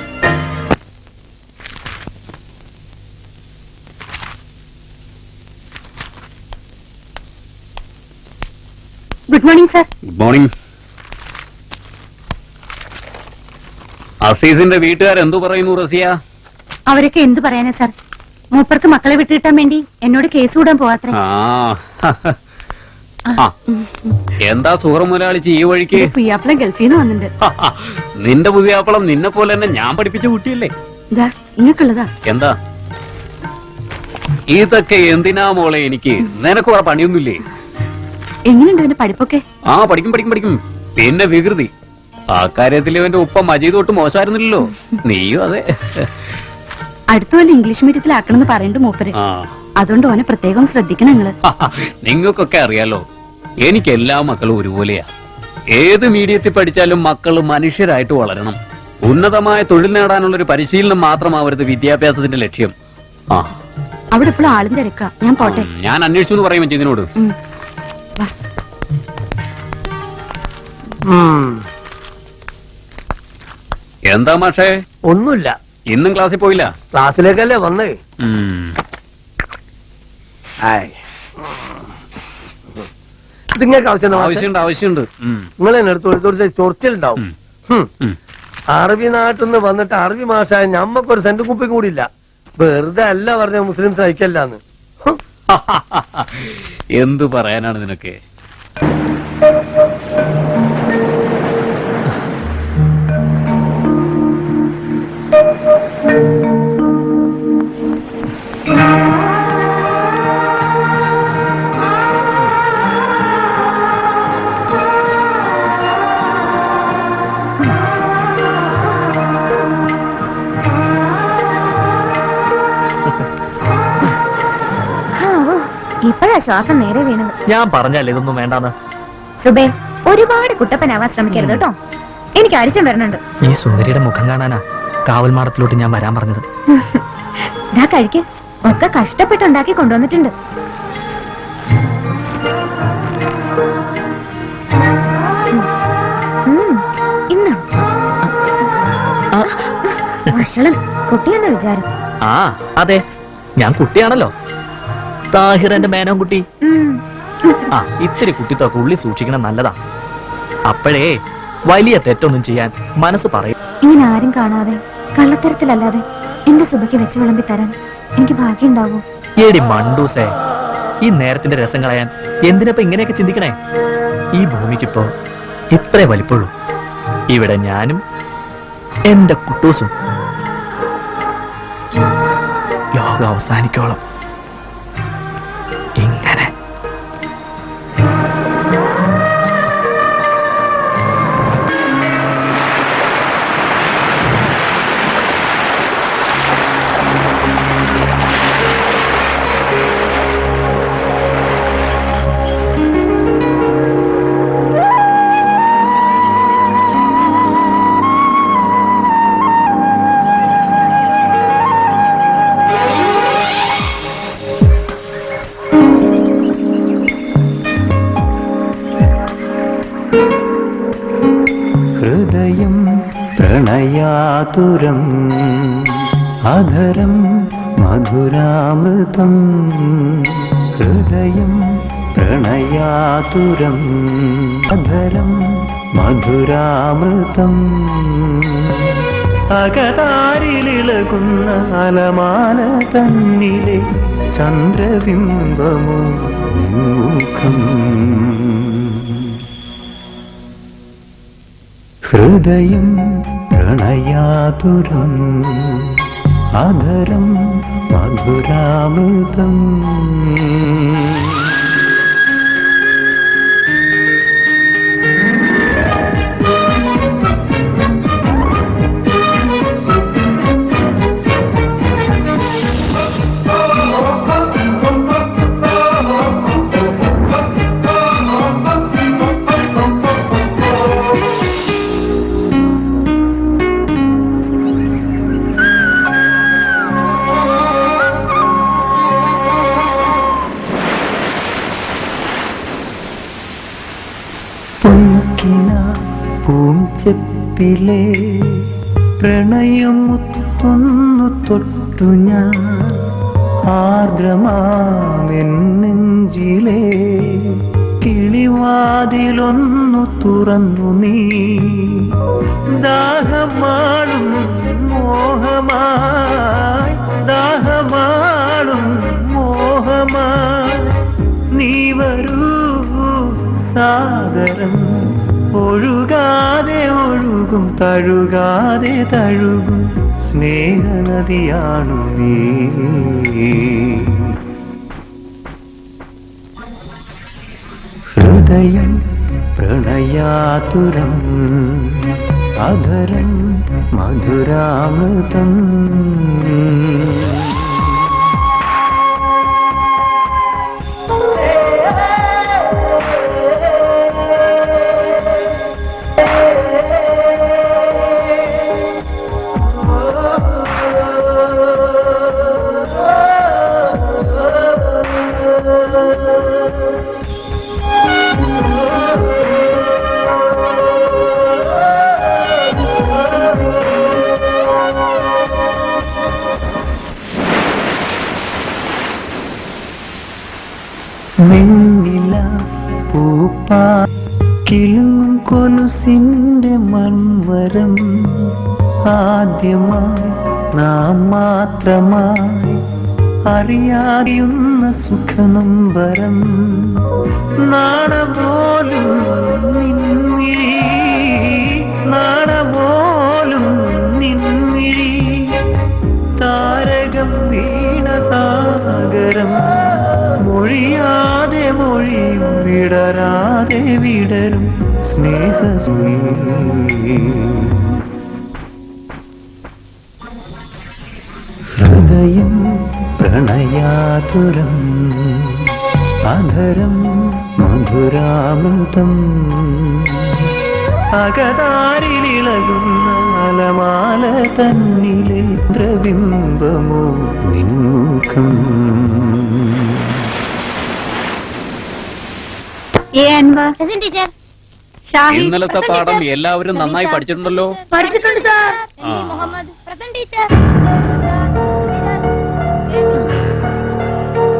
G: Good morning sir.
B: Good morning. അസീസിന്റെ വീട്ടുകാരെന്തു പറയുന്നു റസിയ?
G: അവരൊക്കെ എന്തു പറയാനാ സർ? മൂപ്പർക്ക് മക്കളെ വിട്ടുകിട്ടാൻ വേണ്ടി എന്നോട് കേസ് കൂടാൻ പോവാത്രേ.
B: എന്താ സുഹൃം മുതലാളിച്ച് ഈ വഴിക്ക്?
G: പുയ്യാപ്പളം ഗൾഫിൽ നിന്ന് വന്നിട്ടുണ്ട്.
B: നിന്റെ പുതിയാപ്പളം നിന്നെ പോലെ തന്നെ ഞാൻ പഠിപ്പിച്ച കുട്ടിയല്ലേ?
G: നിങ്ങൾക്കുള്ളതാ.
B: എന്താ ഇതൊക്കെ? എന്തിനാ മോളെ എനിക്ക്? നിനക്ക് വേറെ പണിയൊന്നുമില്ലേ?
G: എങ്ങനെയുണ്ട് അവന്റെ പഠിപ്പൊക്കെ?
B: ആ, പഠിക്കും പഠിക്കും പഠിക്കും. പിന്നെ വികൃതി. ആ കാര്യത്തിൽ ഇവന്റെ ഉപ്പ മജീദ് തൊട്ട് മോശമായിരുന്നില്ലല്ലോ. നീയും അതെ.
G: അടുത്ത പോലെ ഇംഗ്ലീഷ് മീഡിയത്തിലാക്കണമെന്ന് പറയുന്നുണ്ട് മൂപ്പര്. അതുകൊണ്ട് ഓനെ പ്രത്യേകം ശ്രദ്ധിക്കണം നിങ്ങള്.
B: നിങ്ങൾക്കൊക്കെ അറിയാലോ, എനിക്ക് എല്ലാ മക്കളും ഒരുപോലെയാ. ഏത് മീഡിയത്തിൽ പഠിച്ചാലും മക്കൾ മനുഷ്യരായിട്ട് വളരണം. ഉന്നതമായ തൊഴിൽ നേടാനുള്ള ഒരു പരിശീലനം മാത്രമാവരുത് വിദ്യാഭ്യാസത്തിന്റെ ലക്ഷ്യം.
G: അവിടെ ഇപ്പോഴും ആളും തിരക്കാ. ഞാൻ പോട്ടെ.
B: ഞാൻ അന്വേഷിച്ചു എന്ന് പറയും ഇതിനോട്. എന്താ മാഷേ?
C: ഒന്നുമില്ല.
B: ഇന്നും ക്ലാസ്സിൽ പോയില്ല?
C: ക്ലാസ്സിലേക്കല്ലേ വന്നേ. നിങ്ങൾക്ക്
B: ആവശ്യമുണ്ട്.
C: നിങ്ങൾ എന്നെ എടുത്ത് ചൊറിച്ചിലുണ്ടാവും. അറബി നാട്ടിൽ നിന്ന് വന്നിട്ട് അറബി മാഷായ ഞമ്മക്കൊരു സെന്റ് കുപ്പി കൂടിയില്ല. വെറുതെ അല്ല പറഞ്ഞ മുസ്ലിം സഹിക്കല്ലാന്ന്.
B: എന്തു പറയാനാണ് നിനക്ക്?
G: ഇപ്പോഴാ ശ്വാസം നേരെ വീണത്.
J: ഞാൻ പറഞ്ഞല്ലേ ഇതൊന്നും വേണ്ടാന്ന്.
G: സുബേ, ഒരുപാട് കുട്ടപ്പനാവാൻ ശ്രമിക്കരുത് കേട്ടോ. എനിക്ക് അരിശം വരണുണ്ട്.
J: ഈ സുന്ദരിയുടെ മുഖം കാണാനാ കാവൽമാടത്തിലോട്ട് ഞാൻ വരാൻ പറഞ്ഞത്.
G: ദാ കഴിക്ക്. ഒക്കെ കഷ്ടപ്പെട്ടുണ്ടാക്കി കൊണ്ടുവന്നിട്ടുണ്ട്. ഇന്ന് ഭക്ഷണം കുട്ടിയെന്ന വിചാരം.
J: ആ അതെ, ഞാൻ കുട്ടിയാണല്ലോ. താഹിറന്റെ മേനോൻ കുട്ടി. ആ, ഇത്തിരി കുട്ടിത്തൊക്കെ ഉള്ളി സൂക്ഷിക്കണം, നല്ലതാ. അപ്പോഴേ വലിയ തെറ്റൊന്നും ചെയ്യാൻ മനസ്സ് പറയും.
G: ഇങ്ങനെ ആരും കാണാതെ കള്ളത്തരത്തിലല്ലാതെ എന്റെ സുബയ്ക്ക് വെച്ച് വിളമ്പി തരാൻ എനിക്ക് ഭാഗ്യം ഉണ്ടാവൂ?
J: ഏടി മണ്ടൂസേ, ഈ നേരത്തിന്റെ രസം കളയാൻ എന്തിനപ്പോ ഇങ്ങനെയൊക്കെ ചിന്തിക്കണേ? ഈ ഭൂമിക്കിപ്പോ ഇത്രേ വലിപ്പുള്ളൂ. ഇവിടെ ഞാനും എന്റെ കുട്ടൂസും ലോകം അവസാനിക്കോളം ഇങ്ങനെ.
N: ഹൃദയം പ്രണയാതുരം അധരം മധുരാമൃതം. ഹൃദയം പ്രണയാതുരം അധരം മധുരാമൃതം. അകതാരിലിളകുന്ന അലമാല തന്നിലെ ചന്ദ്രബിംബമോ മുഖം. ഹൃദയം പ്രണയാതുരം അധരം മധുരാമൃതം. പൂഞ്ചെപ്പിലെ പ്രണയമുത്തൊന്നു തൊട്ടു ഞാൻ ആർദ്രമാമെന്നെഞ്ചിലെ കിളിവാ വാതിലൊന്നു തുറന്നു നീ ദാഹമാളും മോഹമായി ദാഹമാളും മോഹമായി നീ വരൂ സാഗരം ഒഴുകാതെ ഒഴുകും തഴുകാതെ തഴുകും സ്നേഹനദിയാണു നീ ഹൃദയം പ്രണയാതുരം അധരം മധുരാമൃതം വെണ്ണില പൂപ്പാ കിളുങ്ങും കൊലുസിന്റെ മൺവരം ആദ്യമായി നാം മാത്രമായി അറിയാതിയുന്ന സുഖനമ്പരം നാണപോലും നിൻമിഴി നാണപോലും നിൻമിഴി താരകം വീണ സാഗരം മൊഴിയാതെ മൊഴിയും വിടരാതെ വിടരും സ്നേഹസൂരി ഹൃദയം പ്രണയാതുരം അധരം മധുരാമൃതം അകതാരിലിളകുന്ന അലമാല തന്നിലെ ദ്രബിംബമോ നിൻമുഖം
G: ടീച്ചർ
B: ഇന്നലത്തെ പാഠം എല്ലാവരും നന്നായി പഠിച്ചിട്ടുണ്ടല്ലോ.
F: പഠിച്ചിട്ടുണ്ട് സാർ.
B: ആ.
F: Muhammad present teacher.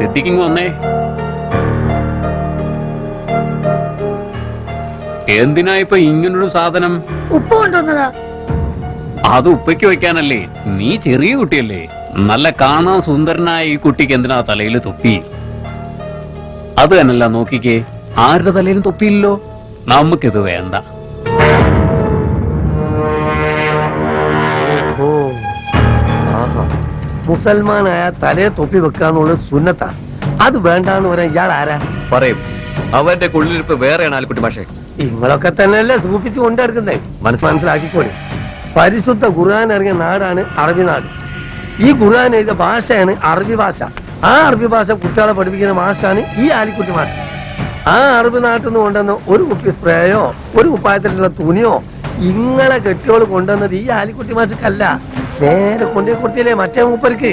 B: സിദ്ദിഖിങ് വന്നേ. എന്തിനാ ഇപ്പൊ ഇങ്ങനൊരു സാധനം?
F: ഉപ്പ് കൊണ്ടുവന്നതാ.
B: അത് ഉപ്പയ്ക്ക് വെക്കാനല്ലേ? നീ ചെറിയ കുട്ടിയല്ലേ. നല്ല കാണാൻ സുന്ദരനായ ഈ കുട്ടിക്ക് എന്തിനാ തലയിൽ തൊപ്പി? അത് തന്നെയല്ല, നോക്കിക്കേ, ആരുടെ തലയിലും തൊപ്പിയില്ലല്ലോ. നമുക്കിത് വേണ്ട.
C: മുസൽമാനായ തലയെ തൊപ്പി വെക്കാന്നുള്ളത് സുന്നത്താ. അത് വേണ്ടാന്ന് പറയാൻ ഇയാൾ ആരാ?
A: പറയും അവന്റെ കുള്ളിരിപ്പ് വേറെയാണ് ആൽക്കുട്ടി മാഷെ.
C: നിങ്ങളൊക്കെ തന്നെയല്ലേ സൂപ്പിച്ചു കൊണ്ടെടുക്കുന്നേ. മനസ്സിലാക്കിക്കോളി. പരിശുദ്ധ ഖുർആൻ ഇറങ്ങിയ നാടാണ് അറബി നാട്. ഈ ഖുർആൻ എഴുതിയ ഭാഷയാണ് അറബി ഭാഷ. ആ അറബി ഭാഷ കുട്ടികളെ പഠിപ്പിക്കുന്ന ഭാഷയാണ് ഈ ആലിക്കുട്ടി ഭാഷ. ആ അറബി നാട്ടിൽ നിന്ന് കൊണ്ടുവന്ന ഒരു കുപ്പി സ്പ്രേയോ ഒരു കുപ്പായത്തിലുള്ള തുണിയോ ഇങ്ങളെ കെട്ടിയോള് കൊണ്ടുവന്നത് ഈ ആലിക്കുട്ടി മാഷക്കല്ല, നേരെ കൊണ്ടേ കൊടുത്തില്ലേ മറ്റേ മൂപ്പർക്ക്.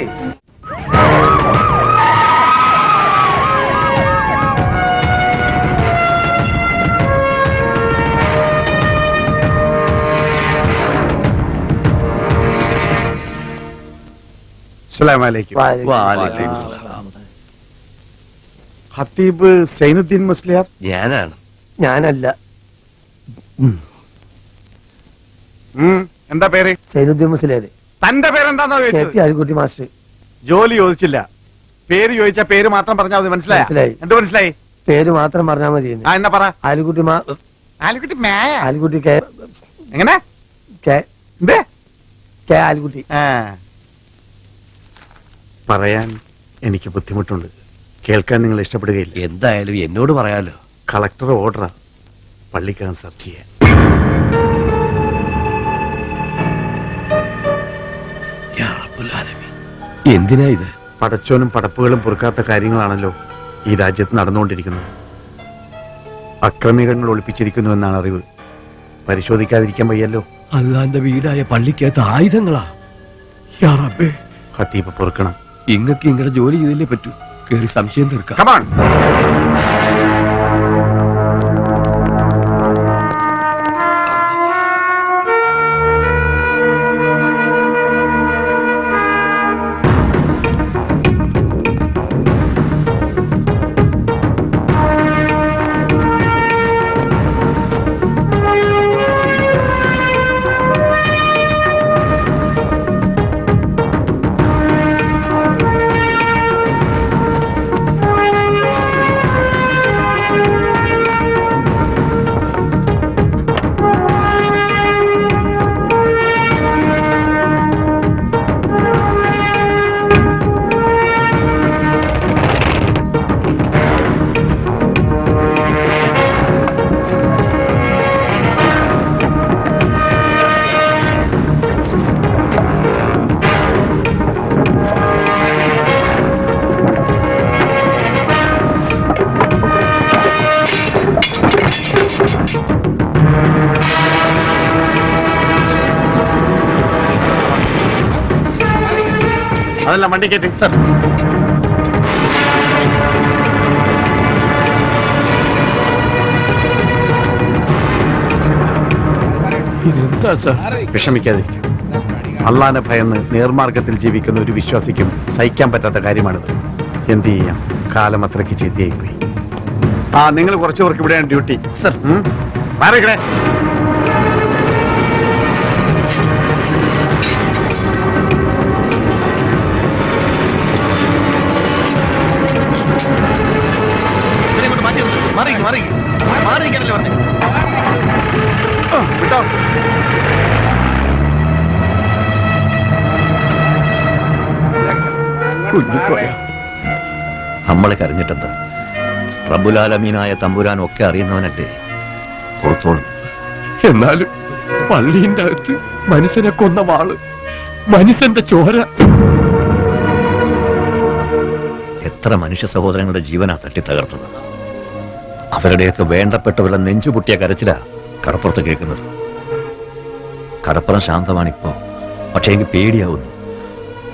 M: ഖത്തീബ് സൈനുദ്ദീൻ മുസ്ലിയാർ?
A: ഞാനാണ്.
C: ഞാനല്ല.
M: എന്താ പേര്?
C: സൈനുദ്ദീൻ മുസ്ലിയാര്.
M: തന്റെ പേരെന്താന്നോ ചോദിച്ചത്?
C: ആലിക്കുട്ടി മാസ്റ്റർ.
M: ജോലി ചോദിച്ചില്ല, പേര് ചോദിച്ച പേര് മാത്രം പറഞ്ഞാൽ മതി. മനസ്സിലായി? എന്ത് മനസ്സിലായി?
C: പേര് മാത്രം പറഞ്ഞാൽ മതി.
M: എന്നാ പറ.
C: ആലിക്കുട്ടി
M: ആലിക്കുട്ടി മേയ.
C: ആലിക്കുട്ടി
M: എങ്ങനെ
C: ആലിക്കുട്ടി.
M: പറയാൻ എനിക്ക് ബുദ്ധിമുട്ടുണ്ട്, കേൾക്കാൻ നിങ്ങൾ ഇഷ്ടപ്പെടുകയില്ല.
A: എന്തായാലും എന്നോട് പറയാലോ.
M: കളക്ടർ ഓർഡറാ പള്ളിക്കകം സെർച്ച് ചെയ്യാൻ.
A: എന്തിനാ ഇത്?
M: പടച്ചോനും പടപ്പുകളും പൊറുക്കാത്ത കാര്യങ്ങളാണല്ലോ ഈ രാജ്യത്ത് നടന്നുകൊണ്ടിരിക്കുന്നത്. അക്രമികൾ ഒളിപ്പിച്ചിരിക്കുന്നു എന്നാണ് അറിവ്. പരിശോധിക്കാതിരിക്കാൻ വയ്യല്ലോ.
A: അല്ലാന്റെ വീടായ പള്ളിക്കകത്ത് ആയുധങ്ങളാ.
M: ഖത്തീബ് പൊറുക്കണം.
A: ഇങ്ങക്ക് ഇങ്ങനെ ജോലി ചെയ്തല്ലേ പറ്റൂ. കേറി സംശയം തീർക്കാം.
M: അതെല്ലാം വണ്ടി കയറ്റി. സർ, വിഷമിക്കാതിരിക്കും. അള്ളാനെ ഭയന്ന് നേർമാർഗത്തിൽ ജീവിക്കുന്ന ഒരു വിശ്വാസിക്കും സഹിക്കാൻ പറ്റാത്ത കാര്യമാണിത്. എന്ത് ചെയ്യാം, കാലം അത്രയ്ക്ക് ചീത്തയായി പോയി. ആ, നിങ്ങൾ കുറച്ചു പേർക്ക് ഇവിടെയാണ് ഡ്യൂട്ടി. സർ, മാറിക്കണേ.
H: നമ്മളെ കരഞ്ഞിട്ടെന്താ? റബ്ബുലാലമീനായ തമ്പുരാൻ ഒക്കെ അറിയുന്നവനല്ലേ, പുറത്തോളും.
A: എന്നാലും പള്ളിന്റെ അകത്ത് മനുഷ്യനെ കൊന്ന വാള്, മനുഷ്യന്റെ ചോര.
H: എത്ര മനുഷ്യ സഹോദരങ്ങളുടെ ജീവനാ തട്ടി തകർത്തത്. അവരുടെയൊക്കെ വേണ്ടപ്പെട്ടവരുടെ നെഞ്ചുപൊട്ടിയ കരച്ചിലാ കടപ്പുറത്ത് കേൾക്കുന്നത്. കടപ്പുറം ശാന്തമാണിപ്പോ, പക്ഷേ എനിക്ക് പേടിയാവുന്നു.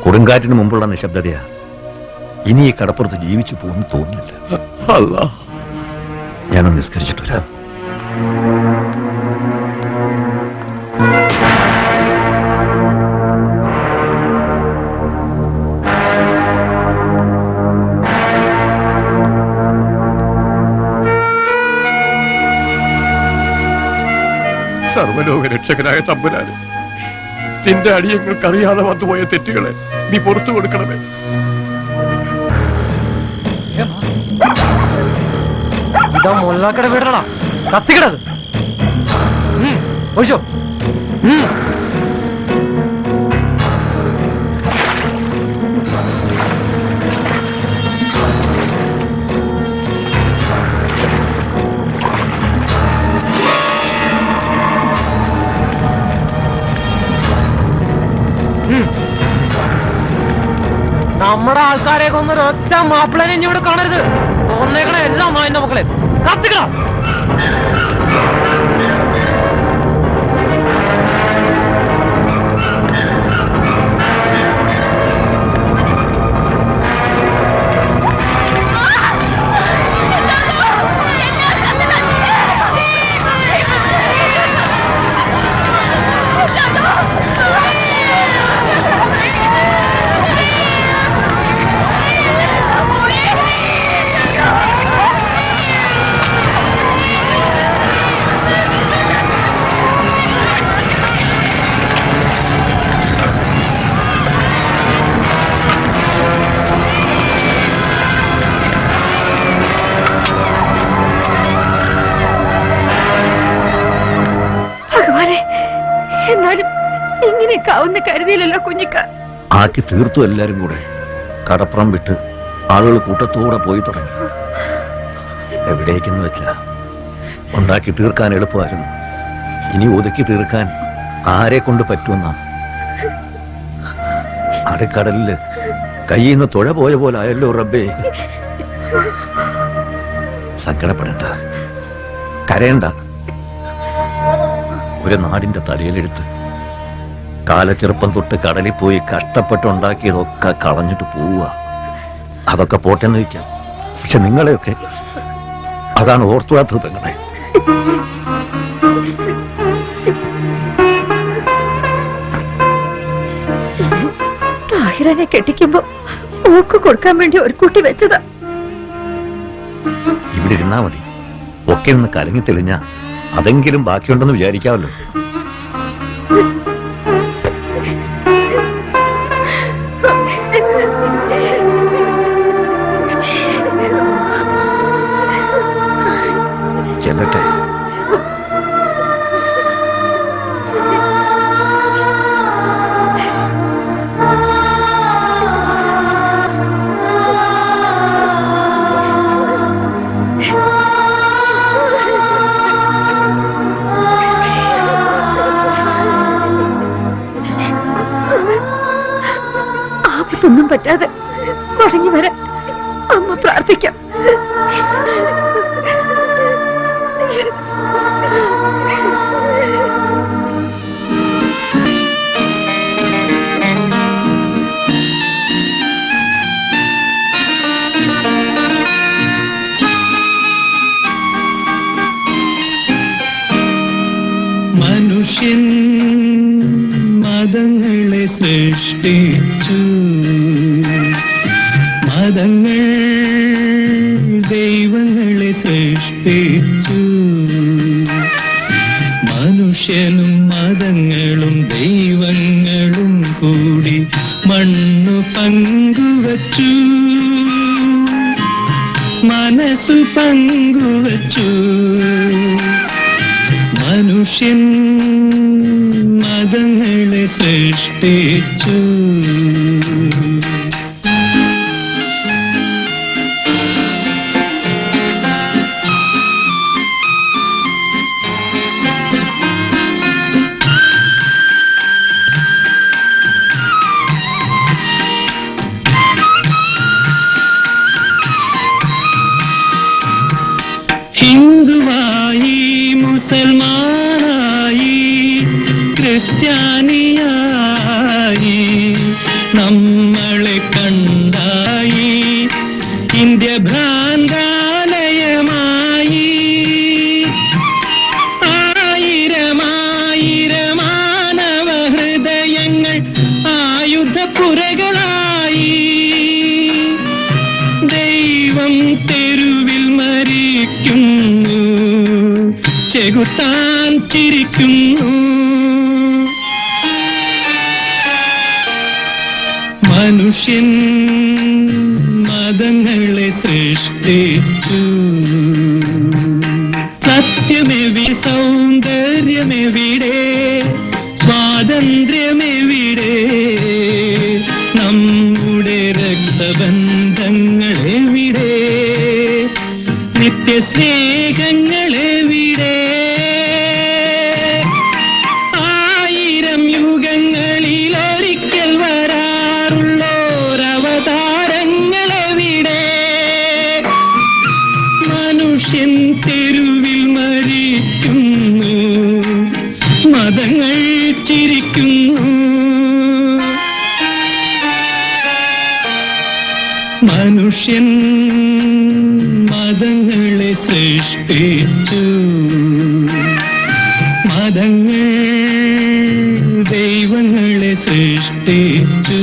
H: കൊടുങ്കാറ്റിന് മുമ്പുള്ള നിശബ്ദതയാ. ഇനി ഈ കടപ്പുറത്ത് ജീവിച്ചു പോകുന്നു തോന്നുന്നില്ല. ഞാനൊന്ന് നിസ്കരിച്ചിട്ട് വരാം.
A: സർവലോക രക്ഷകനായ തമ്പുരാന്, നിന്റെ അടിയങ്ങൾക്കറിയാതെ വന്നുപോയ തെറ്റുകളെ നീ പുറത്തു കൊടുക്കണമേ.
C: ഇതാ മൊല്ലാക്കട വീടണ കത്തിക്കണത്. ഒഴിച്ചോ. നമ്മുടെ ആൾക്കാരെ കൊന്നൊരു ഒറ്റ മാപ്പിളനെ ഇനി ഇവിടെ കാണരുത്. ഒന്നേക്കണ എല്ലാം മായുന്ന മക്കളെ കത്തിക്കണം. എന്നാലും ഇങ്ങനെയൊക്കെ ആവുന്ന കരുതിയില്ലല്ലോ കുഞ്ഞിക്ക.
H: ആക്കി തീർത്തു എല്ലാരും കൂടെ. കടപ്പുറം വിട്ട് ആളുകൾ കൂട്ടത്തോടെ പോയി തുടങ്ങി. എവിടേക്കെന്ന് വെച്ചാ ഉണ്ടാക്കി തീർക്കാൻ എളുപ്പമായിരുന്നു. ഇനി ഒതുക്കി തീർക്കാൻ ആരെ കൊണ്ട് പറ്റുമെന്നാ. അടക്കടലില് കയ്യിൽ നിന്ന് തുഴ പോയ പോലെ ആയല്ലോ റബ്ബേ. സങ്കടപ്പെടണ്ട, കരയണ്ട. ഒരു നാടിന്റെ തലയിലെടുത്ത് കാലച്ചെറുപ്പം തൊട്ട് കടലിൽ പോയി കഷ്ടപ്പെട്ടുണ്ടാക്കിയതൊക്കെ കളഞ്ഞിട്ട് പോവുക. അതൊക്കെ പോട്ടെന്ന് വയ്ക്കാം. പക്ഷെ നിങ്ങളെയൊക്കെ അതാണ് ഓർത്തുവാത്തത് പെങ്ങളെ.
I: താഹിറനെ കെട്ടിക്കുമ്പോ ഓക്ക് കൊടുക്കാൻ വേണ്ടി ഒരു കുട്ടി വെച്ചതാ.
H: ഇവിടെ ഇരുന്നാ മതി. ഒക്കെ ഒന്ന് കലങ്ങി തെളിഞ്ഞ അതെങ്കിലും ബാക്കിയുണ്ടെന്ന് വിചാരിക്കാമല്ലോ. ചെല്ലട്ടെ.
I: ആപത്തൊന്നും പറ്റാതെ മടങ്ങി വരാൻ അമ്മ പ്രാർത്ഥിക്കാം.
N: മനുഷ്യൻ മതങ്ങളെ സൃഷ്ടിച്ചു, മതങ്ങൾ ദൈവങ്ങളെ സൃഷ്ടിച്ചു. മനുഷ്യനും മതങ്ങളും ദൈവങ്ങളും കൂടി മണ്ണു പങ്കുവച്ചു, മനസ്സു പങ്കുവച്ചു. മനുഷ്യൻ മതങ്ങളെ സൃഷ്ടിച്ചു. ഹിന്ദുവായി, മുസൽമാനായി, ക്രിസ്ത്യാനിയായി, നമ്മളെ കണ്ടായി ഇന്ത്യ ഭ്രാന്താലയമായി. ആയിരമായിരമാനവ ഹൃദയങ്ങൾ ആയുധപ്പുരകളായി. ദൈവം തെരുവിൽ മരിക്കുന്നു, ചെകുത്താൻ ചിരിക്കുന്നു. മനുഷ്യൻ മതങ്ങളെ സൃഷ്ടിച്ചു. സത്യമെവിടെ, സൗന്ദര്യമെവിടെ, സ്വാതന്ത്ര്യമെവിടെ, നമ്മുടെ രക്തബന്ധങ്ങളെവിടെ, നിത്യസ്നേഹങ്ങളെവിടെ? ആയിരം യുഗങ്ങളിലൊരിക്കൽ വരാറുള്ളോരവതാരങ്ങളെവിടെ? മനുഷ്യൻ തെരുവിൽ മരിക്കുന്നു, മതങ്ങൾ ചിരിക്കുന്നു. മനുഷ്യൻ മതങ്ങളെ സൃഷ്ടിച്ചു, മതങ്ങൾ ദൈവങ്ങളെ സൃഷ്ടിച്ചു.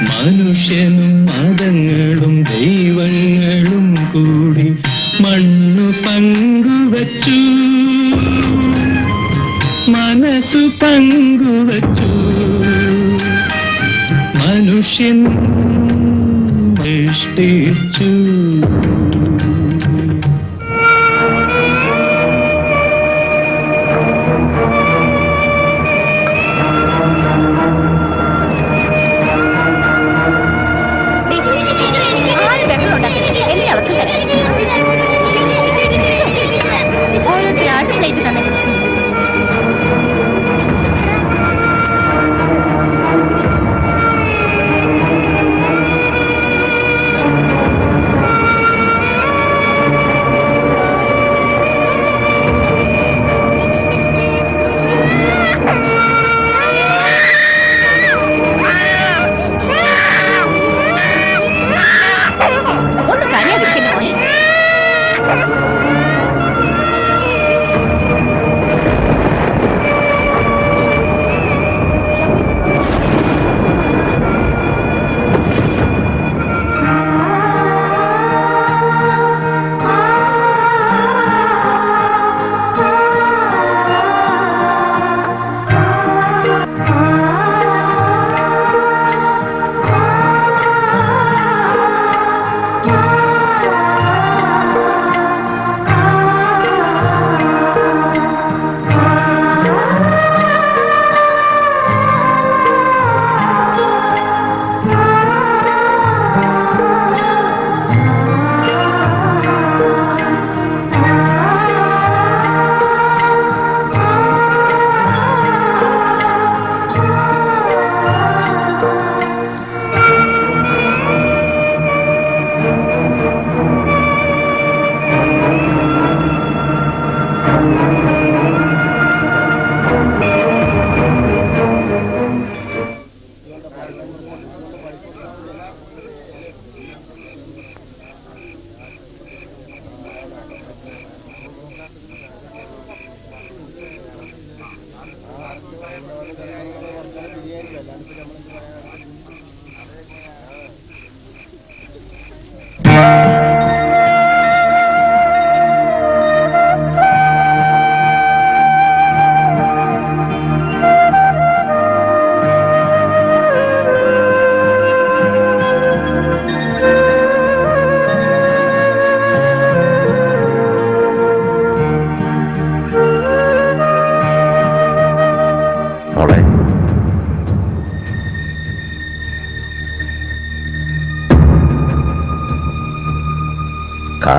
N: മനുഷ്യനും മതങ്ങളും ദൈവങ്ങളും കൂടി മണ്ണു പങ്കുവച്ചു, മനസ്സു പങ്കുവച്ചു. മനുഷ്യൻ സൃഷ്ടിച്ചു.
G: ഓരോരുത്തരാട്ട് പ്ലേറ്റ് തന്നെ.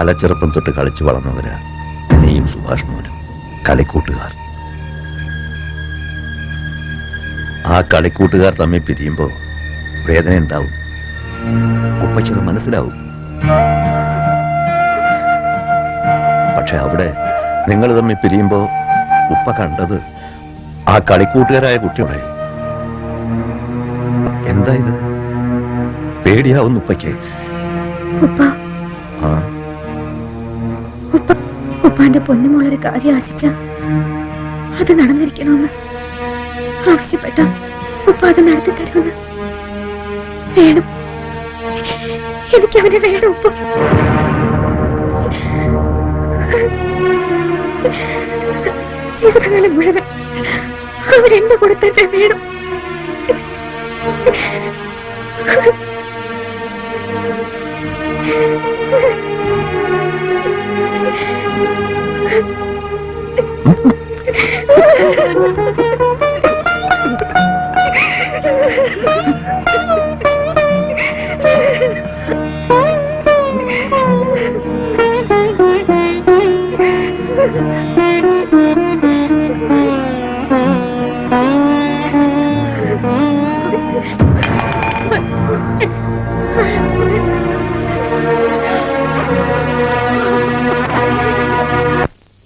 H: കാലച്ചെറുപ്പം തൊട്ട് കളിച്ചു വളർന്നവരാ നീയും സുഭാഷ് മോനും, കളിക്കൂട്ടുകാർ. ആ കളിക്കൂട്ടുകാർ തമ്മിൽ പിരിയുമ്പോ വേദന ഉണ്ടാവും. ഉപ്പയ്ക്കത് മനസ്സിലാവും. പക്ഷെ അവിടെ നിങ്ങൾ തമ്മിൽ പിരിയുമ്പോ ഉപ്പ കണ്ടത് ആ കളിക്കൂട്ടുകാരായ കുട്ടികളെ. എന്താ ഇത്? പേടിയാവുന്നു ഉപ്പയ്ക്ക്.
G: ഉപ്പ
H: ആ
G: ഉപ്പാന്റെ പൊന്നുമോളൊരു കാര്യം ആശിച്ച അത് നടന്നിരിക്കണമെന്ന് ആവശ്യപ്പെട്ട ഉപ്പ അത് നടത്തി തരുമെന്ന്. വേണം, എനിക്ക് അവനെ വേണം ഉപ്പ. ജീവിതകാലം മുഴുവൻ അവരെന്റെ കൂടെ തന്നെ വേണം.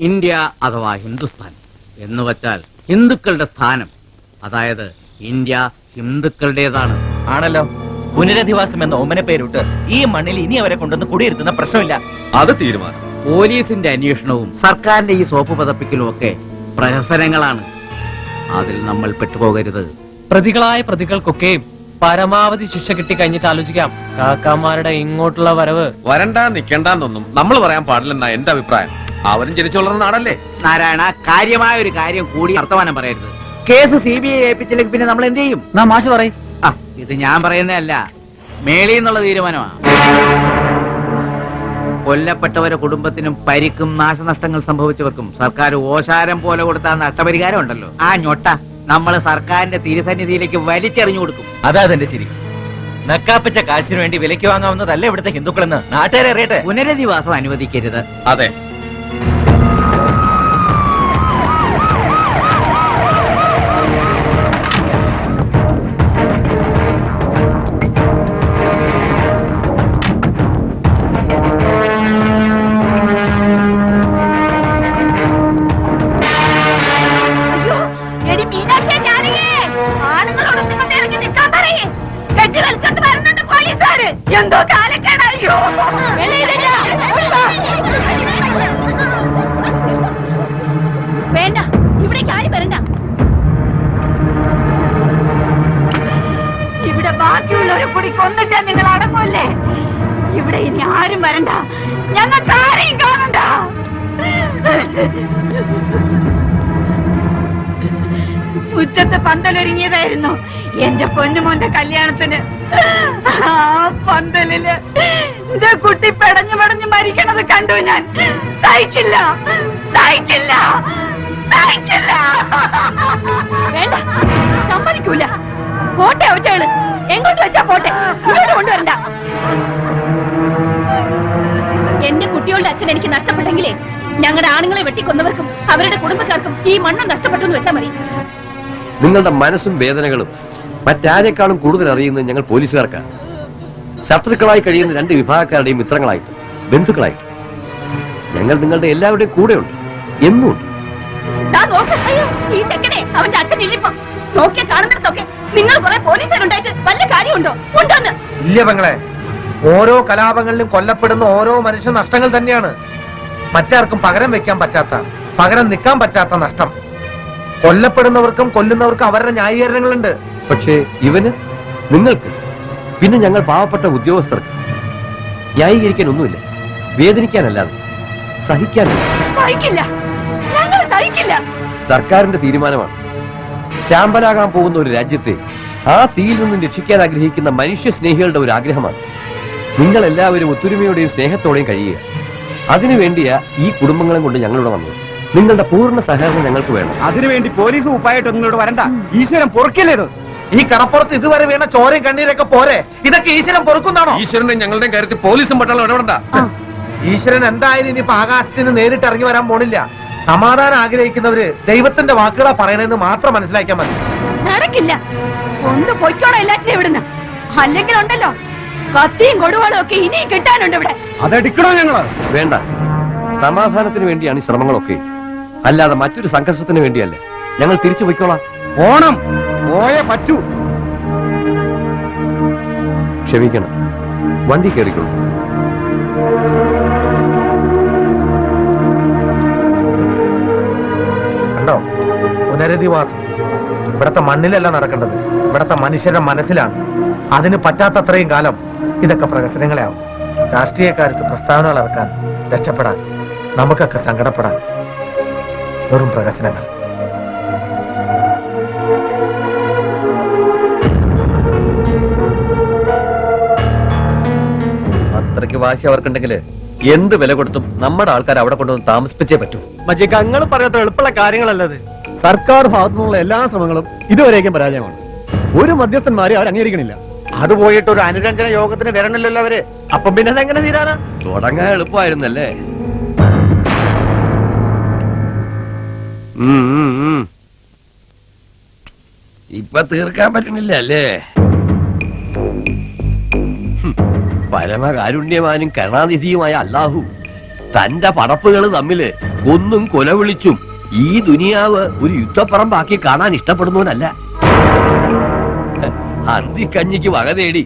D: ഇന്ത്യ അഥവാ ഹിന്ദുസ്ഥാൻ എന്ന് വച്ചാൽ ഹിന്ദുക്കളുടെ സ്ഥാനം, അതായത് ഇന്ത്യ ഹിന്ദുക്കളുടേതാണ്.
J: ആണല്ലോ. പുനരധിവാസം എന്ന ഓമന പേരിട്ട് ഈ മണ്ണിൽ ഇനി അവരെ കൊണ്ടുവന്ന് കുടിയിരുത്തുന്ന പ്രശ്നമില്ല.
B: അത് തീരുമാനം.
D: പോലീസിന്റെ അന്വേഷണവും സർക്കാരിന്റെ ഈ സോപ്പ് പതപ്പിക്കലും ഒക്കെ പ്രഹസനങ്ങളാണ്. അതിൽ നമ്മൾ പെട്ടുപോകരുത്.
J: പ്രതികളായ പ്രതികൾക്കൊക്കെ പരമാവധി ശിക്ഷ കിട്ടി കഴിഞ്ഞിട്ട് ആലോചിക്കാം. കാക്കാമാരുടെ ഇങ്ങോട്ടുള്ള വരവ്.
A: വരണ്ട നിക്കണ്ടെന്നൊന്നും നമ്മൾ പറയാൻ പാടില്ലെന്നാ എന്റെ അഭിപ്രായം. അവരും ജനിച്ചു വളർന്ന നാടല്ലേ.
D: നാരായണ, കാര്യമായ ഒരു കാര്യം കൂടി വർത്തമാനം പറയരുത്. കേസ് CBI ഏൽപ്പിച്ചില്ലെങ്കിൽ പിന്നെ നമ്മൾ എന്ത് ചെയ്യും?
J: മാഷ് പറയും.
D: ഇത് ഞാൻ പറയുന്നതല്ല, മേളിൽ നിന്നുള്ള തീരുമാനമാണ്. കൊല്ലപ്പെട്ടവരുടെ കുടുംബത്തിനും പരിക്കും നാശനഷ്ടങ്ങൾ സംഭവിച്ചവർക്കും സർക്കാർ ഓശാരം പോലെ കൊടുത്ത നഷ്ടപരിഹാരം ഉണ്ടല്ലോ, ആ ഞൊട്ട നമ്മൾ സർക്കാരിന്റെ തിരുസന്നിധിയിലേക്ക് വലിച്ചെറിഞ്ഞു കൊടുക്കും.
J: അതാ അതിന്റെ ശരി. നക്കാപ്പിച്ച കാശിനു വേണ്ടി വിലയ്ക്ക് വാങ്ങാവുന്നതല്ല ഇവിടുത്തെ ഹിന്ദുക്കളെന്ന് നാട്ടുകാരെ അറിയട്ടെ.
D: പുനരധിവാസം അനുവദിക്കരുത്.
A: അതെ.
I: എന്തോ കാലക്കേടായോ. വേണ്ട, ഇവിടേക്ക് ആരും വരണ്ട. ഇവിടെ ബാക്കിയുള്ളവരെ കൂടി കൊന്നിട്ട് നിങ്ങൾ അടങ്ങുമല്ലേ? ഇവിടെ ഇനി ആരും വരണ്ട, ഞങ്ങൾക്ക് ആരെയും കാണണ്ട. മുറ്റത്ത് പന്തലൊരുങ്ങിയതായിരുന്നു എന്റെ പൊന്നുമോന്റെ കല്യാണത്തിന്. ആ പന്തലില് എന്റെ കുട്ടി പെടഞ്ഞു പെടഞ്ഞു മരിക്കണത് കണ്ടു ഞാൻ. സഹിക്കില്ല, സഹിക്കില്ല, സഹിക്കില്ല. വേണ്ട, സമ്മതിക്കൂല. പോട്ടെ അവറ്റകള്, എങ്ങോട്ട് വെച്ചാ പോട്ടെ, ഇങ്ങോട്ട് കൊണ്ടുവരണ്ട. എന്റെ കുട്ടികളുടെ അച്ഛൻ എനിക്ക് നഷ്ടപ്പെട്ടെങ്കിലേ ഞങ്ങളുടെ ആണുങ്ങളെ വെട്ടിക്കൊന്നവർക്കും അവരുടെ കുടുംബക്കാർക്കും ഈ മണ്ണ് നഷ്ടപ്പെട്ടു എന്ന് വെച്ചാൽ മതി.
B: നിങ്ങളുടെ മനസ്സും വേദനകളും മറ്റാരെക്കാളും കൂടുതൽ അറിയുന്നത് ഞങ്ങൾ പോലീസുകാർക്കാണ്. ശത്രുക്കളായി കഴിയുന്ന രണ്ട് വിഭാഗക്കാരുടെയും മിത്രങ്ങളായിട്ട്, ബന്ധുക്കളായിട്ട് ഞങ്ങൾ നിങ്ങളുടെ എല്ലാവരുടെയും കൂടെയുണ്ട്, എന്നുമുണ്ട്.
I: ഈ ചെക്കനെ അവന്റെ അച്ഛൻ ഇല്ലിപ്പം നോക്കിയ കാണുന്നിടത്തൊക്കെ നിങ്ങൾ കുറെ പോലീസുകാരുണ്ടായിട്ട് വല്ല കാര്യമുണ്ടോ? ഉണ്ടോന്ന്
C: ഇല്ല പെങ്ങളെ. ഓരോ കലാപങ്ങളിലും കൊല്ലപ്പെടുന്ന ഓരോ മനുഷ്യ നഷ്ടങ്ങൾ തന്നെയാണ്. മറ്റാർക്കും പകരം വെക്കാൻ പറ്റാത്ത, പകരം നിൽക്കാൻ പറ്റാത്ത നഷ്ടം. കൊല്ലപ്പെടുന്നവർക്കും കൊല്ലുന്നവർക്കും അവരുടെ ന്യായീകരണങ്ങളുണ്ട്.
B: പക്ഷേ ഇവന്, നിങ്ങൾക്ക്, പിന്നെ ഞങ്ങൾ പാവപ്പെട്ട ഉദ്യോഗസ്ഥർക്ക് ന്യായീകരിക്കാൻ ഒന്നുമില്ല. വേദനിക്കാനല്ലാതെ, സഹിക്കാനല്ല.
I: സഹിക്കില്ല, ഞങ്ങൾ സഹിക്കില്ല.
B: സർക്കാരിന്റെ തീരുമാനമാണ്. ചാമ്പലാകാൻ പോകുന്ന ഒരു രാജ്യത്തെ ആ തീയിൽ നിന്നും രക്ഷിക്കാൻ ആഗ്രഹിക്കുന്ന മനുഷ്യ സ്നേഹികളുടെ ഒരു ആഗ്രഹമാണ്. നിങ്ങൾ എല്ലാവരും ഒത്തൊരുമയോടെയും സ്നേഹത്തോടെയും കഴിയുക. അതിനുവേണ്ടിയാ ഈ കുടുംബങ്ങളെ കൊണ്ട് ഞങ്ങളിവിടെ വന്നത്. നിങ്ങളുടെ പൂർണ്ണ സഹകരണം ഞങ്ങൾക്ക് വേണം.
E: അതിനുവേണ്ടി പോലീസ് ഉപ്പായിട്ട് ഒന്നിനോട് വരണ്ട. ഈശ്വരൻ പൊറുക്കില്ലേത്?
C: ഈ കടപ്പുറത്ത് ഇതുവരെ വീണ ചോരയും കണ്ണീരൊക്കെ പോരെ? ഇതൊക്കെ ഈശ്വരൻ പൊറുക്കുന്നതാണോ?
A: ഈശ്വരന്റെ ഞങ്ങളുടെ കാര്യത്തിൽ പോലീസും പട്ടാളം ഇടപെടണ്ട.
C: ഈശ്വരൻ എന്തായാലും ഇനിയിപ്പോ ആകാശത്തിന് നേരിട്ട് ഇറങ്ങി വരാൻ പോണില്ല. സമാധാനം ആഗ്രഹിക്കുന്നവര് ദൈവത്തിന്റെ വാക്കുകളാ പറയണെന്ന് മാത്രം മനസ്സിലാക്കിയാൽ മതി.
I: നടക്കില്ല. ഒന്ന് പൊയ്ക്കോണം എല്ലാറ്റിനും ഇവിടുന്ന്. അല്ലെങ്കിൽ ഉണ്ടല്ലോ കത്തിയും കൊടുവാളും ഒക്കെ ഇനിയും കിട്ടാനുണ്ട് ഇവിടെ.
A: അതടിക്കണോ ഞങ്ങള്? വേണ്ട, സമാധാനത്തിന് വേണ്ടിയാണ് ഈ ശ്രമങ്ങളൊക്കെ, അല്ലാതെ മറ്റൊരു സംഘർഷത്തിന് വേണ്ടിയല്ല. ഞങ്ങൾ തിരിച്ചു പോയിക്കോളാം. ഓണം പോയേ പറ്റൂ. ക്ഷമിക്കണം, വണ്ടി കയറിക്കോളൂ.
C: കണ്ടോ, പുനരധിവാസം ഇവിടത്തെ മണ്ണിലല്ല നടക്കേണ്ടത്, ഇവിടത്തെ മനുഷ്യരുടെ മനസ്സിലാണ്. അതിന് പറ്റാത്തത്രയും കാലം ഇതൊക്കെ പ്രഹസനങ്ങളാവും. രാഷ്ട്രീയക്കാർക്ക് പ്രസ്താവനകൾ ഇറക്കാൻ, രക്ഷപ്പെടാൻ, നമുക്കൊക്കെ സങ്കടപ്പെടാൻ വെറും പ്രഹസനങ്ങൾ.
A: അത്രയ്ക്ക് വാശി അവർക്കുണ്ടെങ്കിൽ എന്ത് വില കൊടുത്തും നമ്മുടെ ആൾക്കാർ അവിടെ കൊണ്ടുവന്ന് താമസിപ്പിച്ചേ പറ്റൂ.
C: മജിക്ക് അങ്ങനെ പറയാത്ത എളുപ്പമുള്ള കാര്യങ്ങളല്ലത്.
A: സർക്കാർ ഭാഗത്തു നിന്നുള്ള എല്ലാ ശ്രമങ്ങളും ഇതുവരേക്കും പരാജയമാണ്. ഒരു മധ്യസ്ഥന്മാരെ അവർ അംഗീകരിക്കണില്ല.
C: അത് പോയിട്ട് ഒരു അനുരഞ്ജന യോഗത്തിന് വരണല്ലോ അവര്. അപ്പം പിന്നെ അതെങ്ങനെ തീരാനാ?
A: തുടങ്ങാൻ എളുപ്പമായിരുന്നല്ലേ. ഇപ്പൊ തീർക്കാൻ പറ്റുന്നില്ല അല്ലേ? പരമകാരുണ്യവാനും കരുണാനിധിയുമായ അല്ലാഹു തന്റെ പടപ്പുകൾ തമ്മില് ഒന്നും കൊലവിളിച്ചും ഈ ദുനിയാവ് ഒരു യുദ്ധപ്പറമ്പാക്കി കാണാൻ ഇഷ്ടപ്പെടുന്നവനല്ല. അന്തിക്കഞ്ഞിക്ക് വക തേടി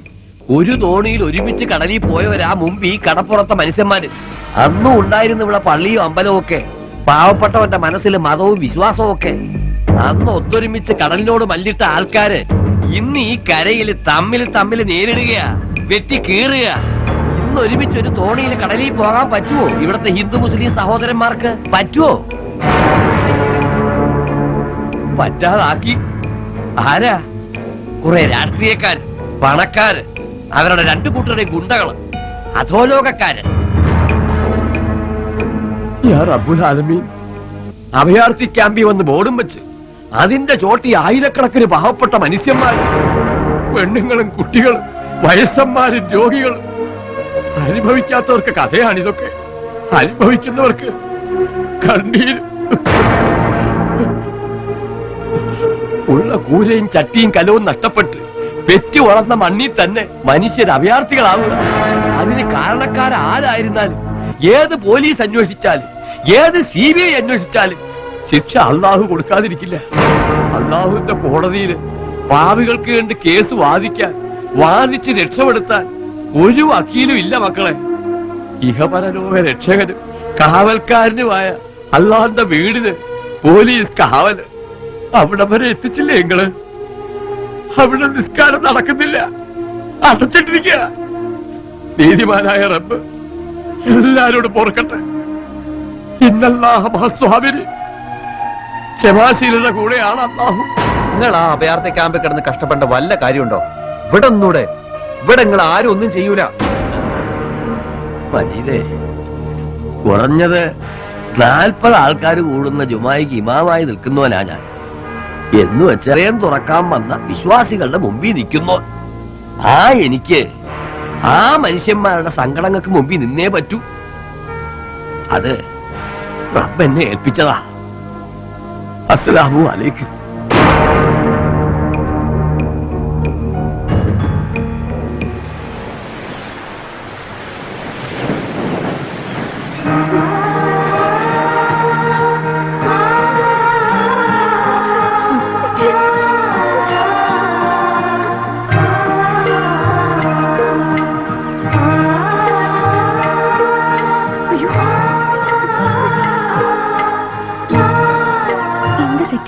A: ഒരു തോണിയിൽ ഒരുമിച്ച് കടലിൽ പോയവരാ മുമ്പ് ഈ കടപ്പുറത്തെ മനുഷ്യന്മാര്. അന്നും ഉണ്ടായിരുന്നു ഇവിടെ പള്ളിയും അമ്പലവും ഒക്കെ, പാവപ്പെട്ടവന്റെ മനസ്സിൽ മതവും വിശ്വാസവും ഒക്കെ. അന്ന് ഒത്തൊരുമിച്ച് കടലിനോട് മല്ലിട്ട ആൾക്കാര് ഇന്ന് ഈ കരയിൽ തമ്മിൽ നേരിടുകയാ, വെട്ടി കീറുക. ഇന്ന് ഒരുമിച്ച് ഒരു തോണിയിൽ കടലിൽ പോകാൻ പറ്റുമോ ഇവിടത്തെ ഹിന്ദു മുസ്ലിം സഹോദരന്മാർക്ക്? പറ്റുമോ? പറ്റാതാക്കി ആരാ? കുറെ രാഷ്ട്രീയക്കാര്, പണക്കാര്, അവരുടെ രണ്ടു കൂട്ടരുടെ ഗുണ്ടകള്, അധോലോകക്കാര്. അഭയാർത്ഥി ക്യാമ്പിൽ വന്ന് ബോർഡും വെച്ച് അതിന്റെ ചോട്ടി ആയിരക്കണക്കിന് പാവപ്പെട്ട മനുഷ്യന്മാര്, പെണ്ണുങ്ങളും കുട്ടികളും വയസ്സന്മാരും രോഗികളും. അനുഭവിക്കാത്തവർക്ക് കഥയാണിതൊക്കെ, അനുഭവിക്കുന്നവർക്ക് കണ്ണീര്. ഉള്ള കൂരയും ചട്ടിയും കലവും നഷ്ടപ്പെട്ട് പെറ്റു വളർന്ന മണ്ണിൽ തന്നെ മനുഷ്യർ അഭയാർത്ഥികളാവുക. അതിന് കാരണക്കാരാരായിരുന്നാലും, ഏത് പോലീസ് അന്വേഷിച്ചാലും, ഏത് CBI അന്വേഷിച്ചാലും ശിക്ഷ അള്ളാഹു കൊടുക്കാതിരിക്കില്ല. അള്ളാഹുവിന്റെ കോടതിയിൽ പാവികൾക്ക് വേണ്ടി കേസ് വാദിച്ച് രക്ഷപ്പെടുത്താൻ ഒരു വക്കീലും ഇല്ല മക്കളെ. ഇഹപരലോക രക്ഷകനും കാവൽക്കാരനുമായ അള്ളാഹുന്റെ വീടിന് പോലീസ് കാവല്. അവിടെ വരെ എത്തിച്ചില്ലേ നിങ്ങള്? അവിടെ നിസ്കാരം നടക്കുന്നില്ല, അടച്ചിട്ടിരിക്കുക. നീതിമാനായ റബ്ബ് എല്ലാരോടും പൊറുക്കട്ടെ. ഇന്നല്ലാഹ മഹസ്വാമിന് ക്ഷമാശീലയുടെ കൂടെയാണ് അല്ലാഹു. നിങ്ങൾ ആ അഭയാർത്ഥി ക്യാമ്പിൽ കിടന്ന് കഷ്ടപ്പെട്ട വല്ല കാര്യമുണ്ടോ? ഇവിടെ ഒന്നൂടെ, ഇവിടെ നിങ്ങൾ ആരും ഒന്നും ചെയ്യൂല. മജീദേ, കുറഞ്ഞത് 40 ആൾക്കാർ കൂടുന്ന ജുമായിക്ക് ഇമാമായി നിൽക്കുന്നവനാ ഞാൻ. എന്ന് വെച്ചറിയാൻ തുറക്കാൻ വന്ന വിശ്വാസികളുടെ മുമ്പിൽ നിൽക്കുന്നു. എനിക്ക് ആ മനുഷ്യന്മാരുടെ സങ്കടങ്ങൾക്ക് മുമ്പിൽ നിന്നേ പറ്റൂ. അത് റബ്ബ് എന്നെ ഏൽപ്പിച്ചതാ. അസ്സലാമു അലൈക്കും.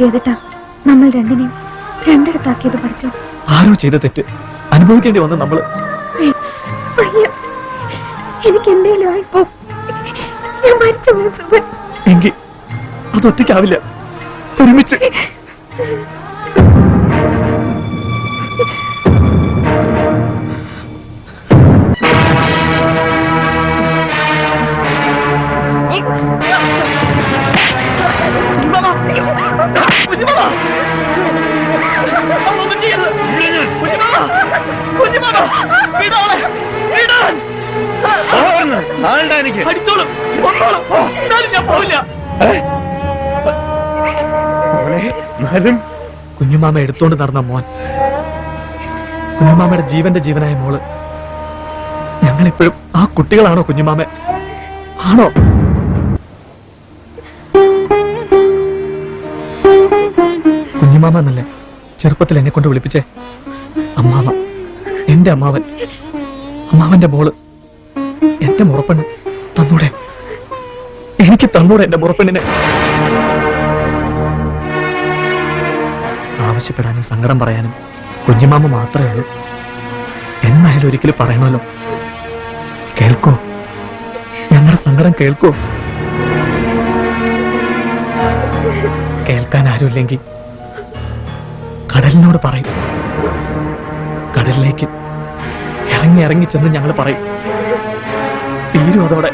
G: ചെയ്തിട്ടാ നമ്മൾ രണ്ടിനെയും രണ്ടിടത്താക്കിയത് പഠിച്ചോ?
J: ആരോ ചെയ്ത തെറ്റ് അനുഭവിക്കേണ്ടി വന്ന നമ്മള്.
G: എനിക്ക് എന്തേലും ആയിപ്പോ ഞാൻ മരിച്ചു പോയ
J: എങ്കിൽ അതൊറ്റയ്ക്കാവില്ല, ഒരുമിച്ച്.
A: ആളുടെ എനിക്ക്
J: അടിച്ചോളും കൊന്നോളും. എന്നാലും ഞാൻ പോവില്ല.
A: എന്നാലും
J: കുഞ്ഞുമാമ എടുത്തോണ്ട് നടന്ന മോൻ, കുഞ്ഞുമാമയുടെ ജീവന്റെ ജീവനായ മോള്, ഞങ്ങളിപ്പോഴും ആ കുട്ടികളാണോ കുഞ്ഞുമാമ? ആണോ? കുഞ്ഞുമാമ എന്നല്ലേ ചെറുപ്പത്തിൽ എന്നെ കൊണ്ട് വിളിപ്പിച്ചേ? അമ്മാവ, എന്റെ അമ്മാവൻ, അമ്മാവന്റെ മോള്, എന്റെ മുറപ്പെണ്ണ് തന്നൂടെ? എനിക്ക് തന്നൂടെ എന്റെ മുറപ്പെണ്ണിനെ? ആവശ്യപ്പെടാനും സങ്കടം പറയാനും കുഞ്ഞുമാമ മാത്രമേ ഉള്ളൂ. എന്നായാലും ഒരിക്കലും പറയണമല്ലോ. കേൾക്കോ? ഞങ്ങളുടെ സങ്കടം കേൾക്കോ? കേൾക്കാൻ ആരുമില്ലെങ്കിൽ കടലിനോട് പറയും. കടലിലേക്ക് ഇറങ്ങി ഇറങ്ങി ചെന്ന് ഞങ്ങൾ പറയും. തീരും അതോടെ.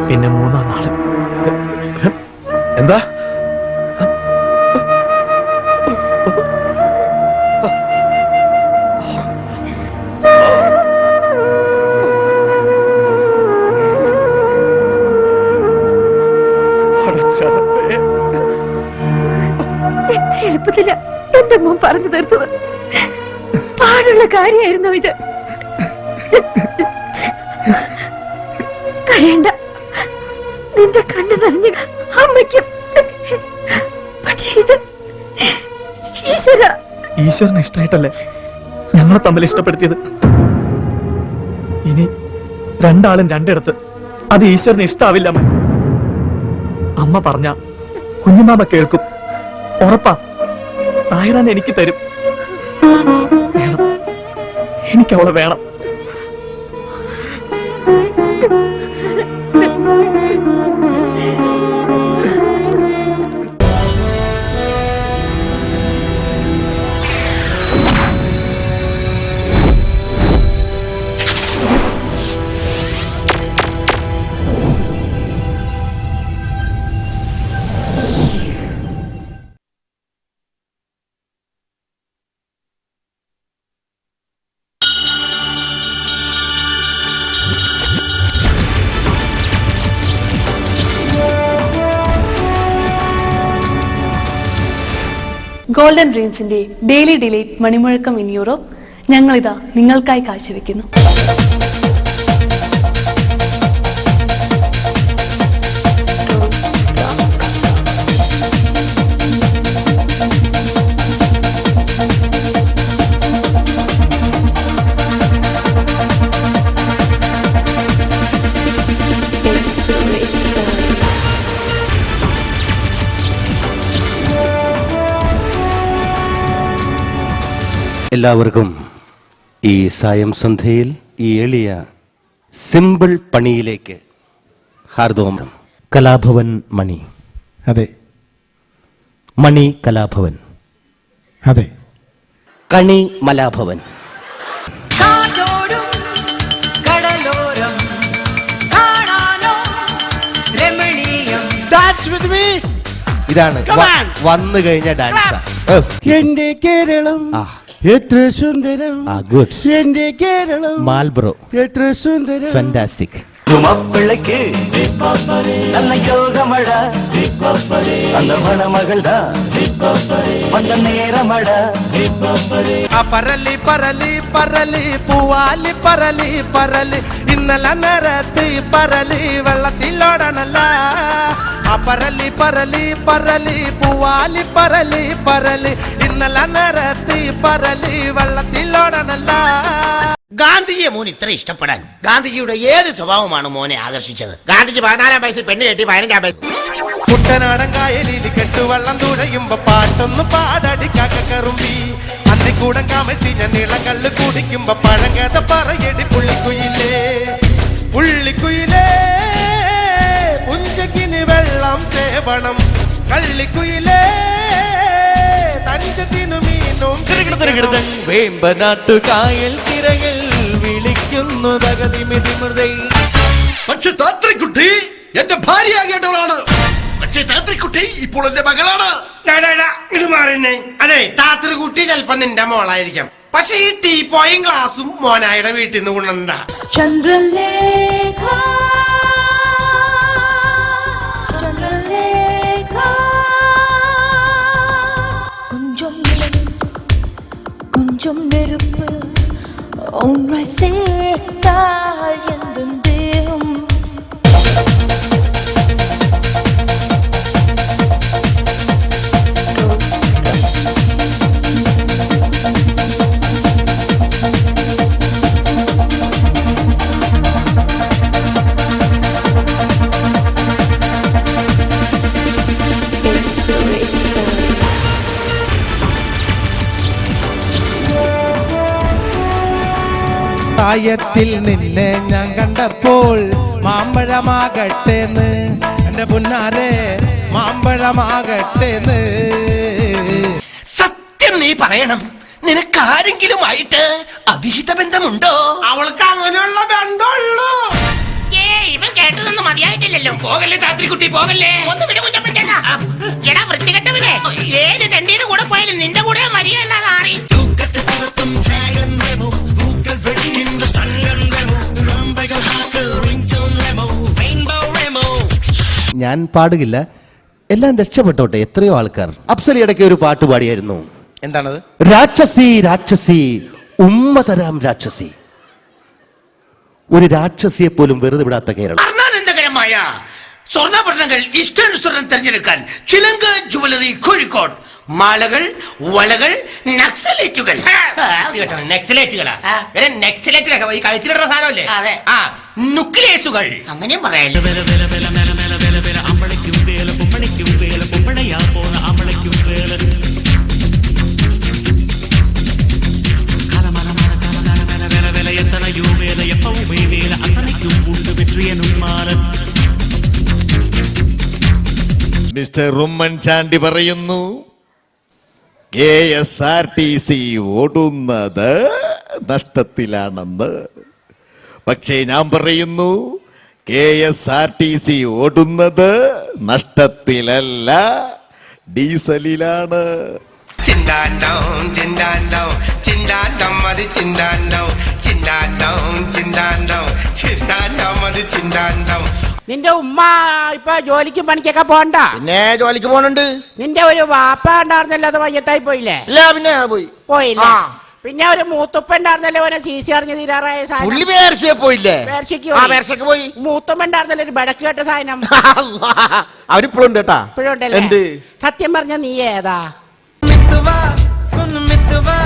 J: പിന്നെ 3-ാം നാള്
A: എന്താ
G: എളുപ്പത്തില്ല എന്റെ മോൻ പറഞ്ഞു തീർത്തത്. പാടുള്ള കാര്യമായിരുന്നു ഇത്. കഴിയണ്ട, നിന്റെ കണ്ണു നിറഞ്ഞ അമ്മയ്ക്കും. പക്ഷേ ഇത്
J: ഈശ്വരന് ഇഷ്ടമായിട്ടല്ലേ ഞങ്ങളെ തമ്മിൽ ഇഷ്ടപ്പെടുത്തിയത്? ഇനി രണ്ടാളും രണ്ടിടത്ത്. അത് ഈശ്വരന് ഇഷ്ടാവില്ല. അമ്മ പറഞ്ഞ കുഞ്ഞുമാമ കേൾക്കും. ഉറപ്പാ. താഹിറാൻ എനിക്ക് തരും. വേണം, എനിക്കവളെ വേണം.
O: ഗോൾഡൻ ഡ്രീംസിന്റെ ഡെയിലി ഡിലൈറ്റ് മണിമുഴക്കം ഇൻ യൂറോപ്പ് ഞങ്ങളിതാ നിങ്ങൾക്കായി കാഴ്ചവെക്കുന്നു.
L: എല്ലാവർക്കും ഈ സായം സന്ധ്യയിൽ ഈ എളിയ സിമ്പിൾ പണിയിലേക്ക് ഹാർദവം. കലാഭവൻ മണി.
P: അതെ.
L: മണി കലാഭവൻ.
P: അതെ.
L: കണി മലാഭവൻ. ഇതാണ് വന്നു കഴിഞ്ഞ ഡാൻസ്.
P: എന്റെ കേരളം എത്ര സുന്ദരം.
L: ഗുഡ്.
P: എന്റെ കേരളം
L: മാൽബ്രോ
P: എത്ര സുന്ദരം.
L: ഫാന്റാസ്റ്റിക്.
N: மாப்பிள்ளைக்கு நல்ல யோகமடா, அந்த மணமகள்டா வந்த நேரமடா.
C: പരലി പരലി പരലി പൂവാലി പരലി പരലി ഇന്നലെ നേരത്ത് പരലി വെള്ളത്തിലോടണല്ല. പരലി പരലി പരലി പൂവാലി പരലി പരലി ഇന്നലെ നേരത്ത് പരലി വെള്ളത്തിലോടണല്ല.
Q: ഗാന്ധിജിയെ മോൻ ഇത്ര ഇഷ്ടപ്പെടാൻ ഗാന്ധിജിയുടെ ഏത് സ്വഭാവമാണ് മോനെ ആകർഷിച്ചത്? ഗാന്ധിജി 14-ാം വയസ്സിൽ പെണ്ണ് കെട്ടി 15-ാം വയസ്സിൽ
C: കുട്ടനാടൻ കായലിൽ കെട്ടുവെള്ളം തുഴയുമ്പോ പാട്ടൊന്ന് പാടടി കറുമ്പി. അന്തിക്കൂടം കമഴ്ത്തി ഞാൻ നീളക്കല്ല് കുടിക്കുമ്പോ പഴങ്കഥ പറയടി പുള്ളിക്കുയിലേ. പുള്ളിക്കുയിലേ പുഞ്ചക്കിന് വെള്ളം തേവണം. കള്ളിക്കുയിലേ തഞ്ചത്തിനു മീനും. വേമ്പനാട്ടു കായൽ തിരകൾ വിളിക്കുന്നു തകതിമിതിമൃതൈ.
R: പക്ഷെ താത്രിക്കുട്ടി എന്റെ ഭാര്യയാകേണ്ടവളാണ്. പക്ഷേ താത്രിക്കുട്ടി ഇപ്പോൾ എന്റെ മകളാണ്.
Q: ഇത് മാറുന്നേ. അതെ, താത്രിക്കുട്ടി ചിലപ്പോ നിന്റെ മോളായിരിക്കാം, പക്ഷെ ഈ ടീപ്പോയും ഗ്ലാസും മോനായുടെ വീട്ടിൽ നിന്ന് കൊണ്ടുവന്ന
I: ചന്ദ്രലേഖ ചന്ദ്രലേഖ கொஞ்சம் கொஞ்சம் நெருப்பு ஒன்றாய் சேர்த்தால் எந்த தேகம்
P: പ്രായത്തിൽ നിന്നെ ഞാൻ കണ്ടപ്പോൾ മാമ്പഴമാകട്ടേന്ന് എന്റെ പുന്നാരെ മാമ്പഴമാകട്ടേന്ന്.
Q: സത്യം നീ പറയണം, നിനക്കാരെങ്കിലുമായിട്ട് അവിഹിത ബന്ധമുണ്ടോ? അവൾക്ക് അങ്ങനെയുള്ള ബന്ധമുള്ളൂ. ഇവൻ കേട്ടതൊന്നും മതിയായിട്ടില്ലല്ലോ. പോകല്ലേ താത്രിക്കുട്ടി, പോകല്ലേ. ഒന്ന് വിട് കുഞ്ഞപ്പൻ. എടാ വൃത്തികെട്ടവനെ, ഏത് തെണ്ടിയുടെ കൂടെ പോയാലും നിന്റെ കൂടെ മരിയല്ലാതെ ആറി.
P: ഞാൻ പാടുകില്ല, എല്ലാം രക്ഷപ്പെട്ടോട്ടെ. എത്രയോ ആൾക്കാർ. അപ്സൽ ഇടയ്ക്ക് ഒരു പാട്ട് പാടിയായിരുന്നു.
Q: എന്താണത്?
P: രാക്ഷസി രാക്ഷസി ഉമ്മ തരാം രാക്ഷസി. ഒരു രാക്ഷസിയെ പോലും വെറുതെ വിടാത്ത കേരളം.
Q: അർണാനന്ദകരമായ സ്വർണ്ണാഭരണങ്ങൾ ഇഷ്ടാനുസരണം തെരഞ്ഞെടുക്കാൻ ചിലങ്ക ജുവലറി കോഴിക്കോട്. മാലകൾ, വളകൾ, നക്സലേറ്റുകൾ. നക്സലേറ്റുകളാ? നക്സലേറ്റിലൊക്കെ ഈ കഴുത്തിലിടുന്ന സാധനമല്ലേ? ആ, നുക്ലേസുകൾ അങ്ങനെയും പറയാലോ.
S: മിസ്റ്റർ ഉമ്മൻചാണ്ടി പറയുന്നു KSRTC ഓടുന്നത് നഷ്ടത്തിലാണെന്ന്. പക്ഷേ ഞാൻ പറയുന്നു KSRTC ഓടുന്നത് നഷ്ടത്തിലല്ല, ഡീസലിലാണ്.
Q: ചിന്താണ്ടോ ചിന്താണ്ടോ ചിന്താണ്ടോ മതി ചിന്താണ്ടോ ചിന്താണ്ടോ ചിന്താണ്ടോ ചിന്താണ്ടോ മതി ചിന്താണ്ടോ.
K: നിന്റെ ഉമ്മ ഇപ്പൊ ജോലിക്കും പണിക്കൊക്കെ പോണ്ട?
Q: പിന്നെ ജോലിക്ക് പോണുണ്ട്.
K: നിന്റെ ഒരു വാപ്പ ഉണ്ടായിരുന്നല്ലോ, അത് വയ്യത്തായി പോയില്ലേ?
Q: ഇല്ല, പിന്നെ
K: പോയില്ലേ? പിന്നെ ഒരു മൂത്തുപ്പ ഉണ്ടായിരുന്നല്ലോ, ഓനെ CC അറിഞ്ഞ് തീരാറായ
Q: പുള്ളി പേർച്ചയെ പോയില്ലേ?
K: പേർച്ചയ്ക്ക് പോയി. മൂത്തുമ്മ ഉണ്ടായിരുന്നല്ലോ ഒരു ബടക്ക് കേട്ട സാധനം.
Q: അവരിപ്പോഴും ഉണ്ട് കേട്ടാ.
K: ഇപ്പോഴും ഉണ്ടല്ലേ? സത്യം പറഞ്ഞ നീ ഏതാ?
N: मितवा सुन मितवा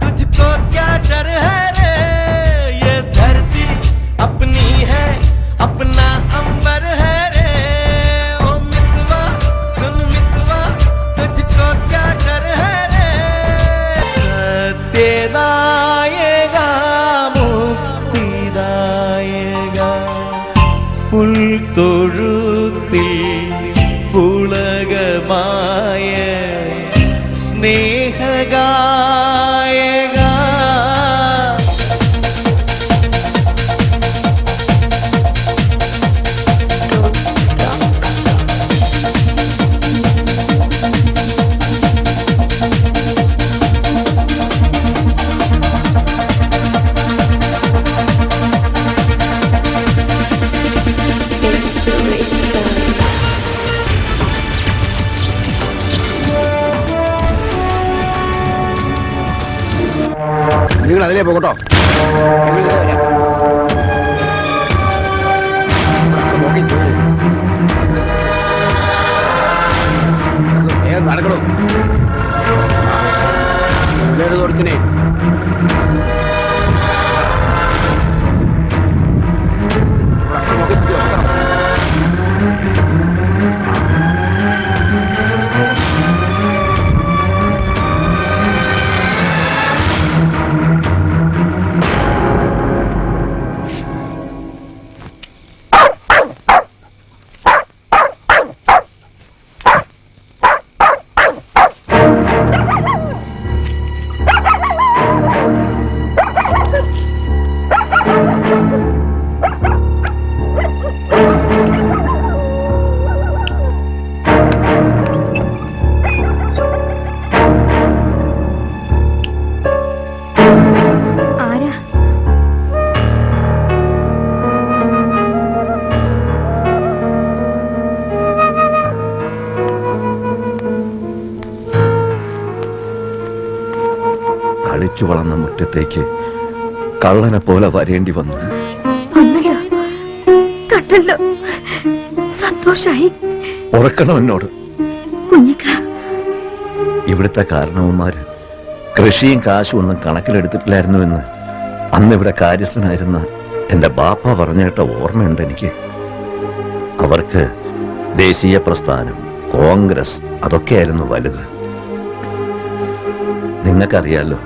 N: तुझको क्या डर है रे, ये धरती अपनी है अपना अंबर है रे. ओ मितवा सुन मितवा तुझको क्या डर है रे, सत्य दाएगा मुक्ति दाएगा പുൽത്തൊഴുത്തിൽ പുളകമായ സ്നേഹഗായക.
A: നിങ്ങൾ അതിലേ പോകട്ടോ. നടക്കണോ കൊടുത്തിനെ.
H: ജനിച്ചു വളർന്ന മുറ്റത്തേക്ക് കള്ളനെ പോലെ വരേണ്ടി വന്നു.
G: ഒന്നുമില്ല, കണ്ടല്ലോ, സന്തോഷായി.
H: ഉറക്കണം എന്നോട്.
G: കുഞ്ഞിക്ക,
H: ഇവിടുത്തെ കാരണവന്മാര് കൃഷിയും കാശും ഒന്നും കണക്കിലെടുത്തിട്ടില്ലായിരുന്നുവെന്ന് അന്ന് ഇവിടെ കാര്യസ്ഥനായിരുന്ന എന്റെ ബാപ്പ പറഞ്ഞിട്ട ഓർമ്മയുണ്ട് എനിക്ക്. അവർക്ക് ദേശീയ പ്രസ്ഥാനം, കോൺഗ്രസ്, അതൊക്കെയായിരുന്നു വലുത്. നിങ്ങൾക്കറിയാലോ,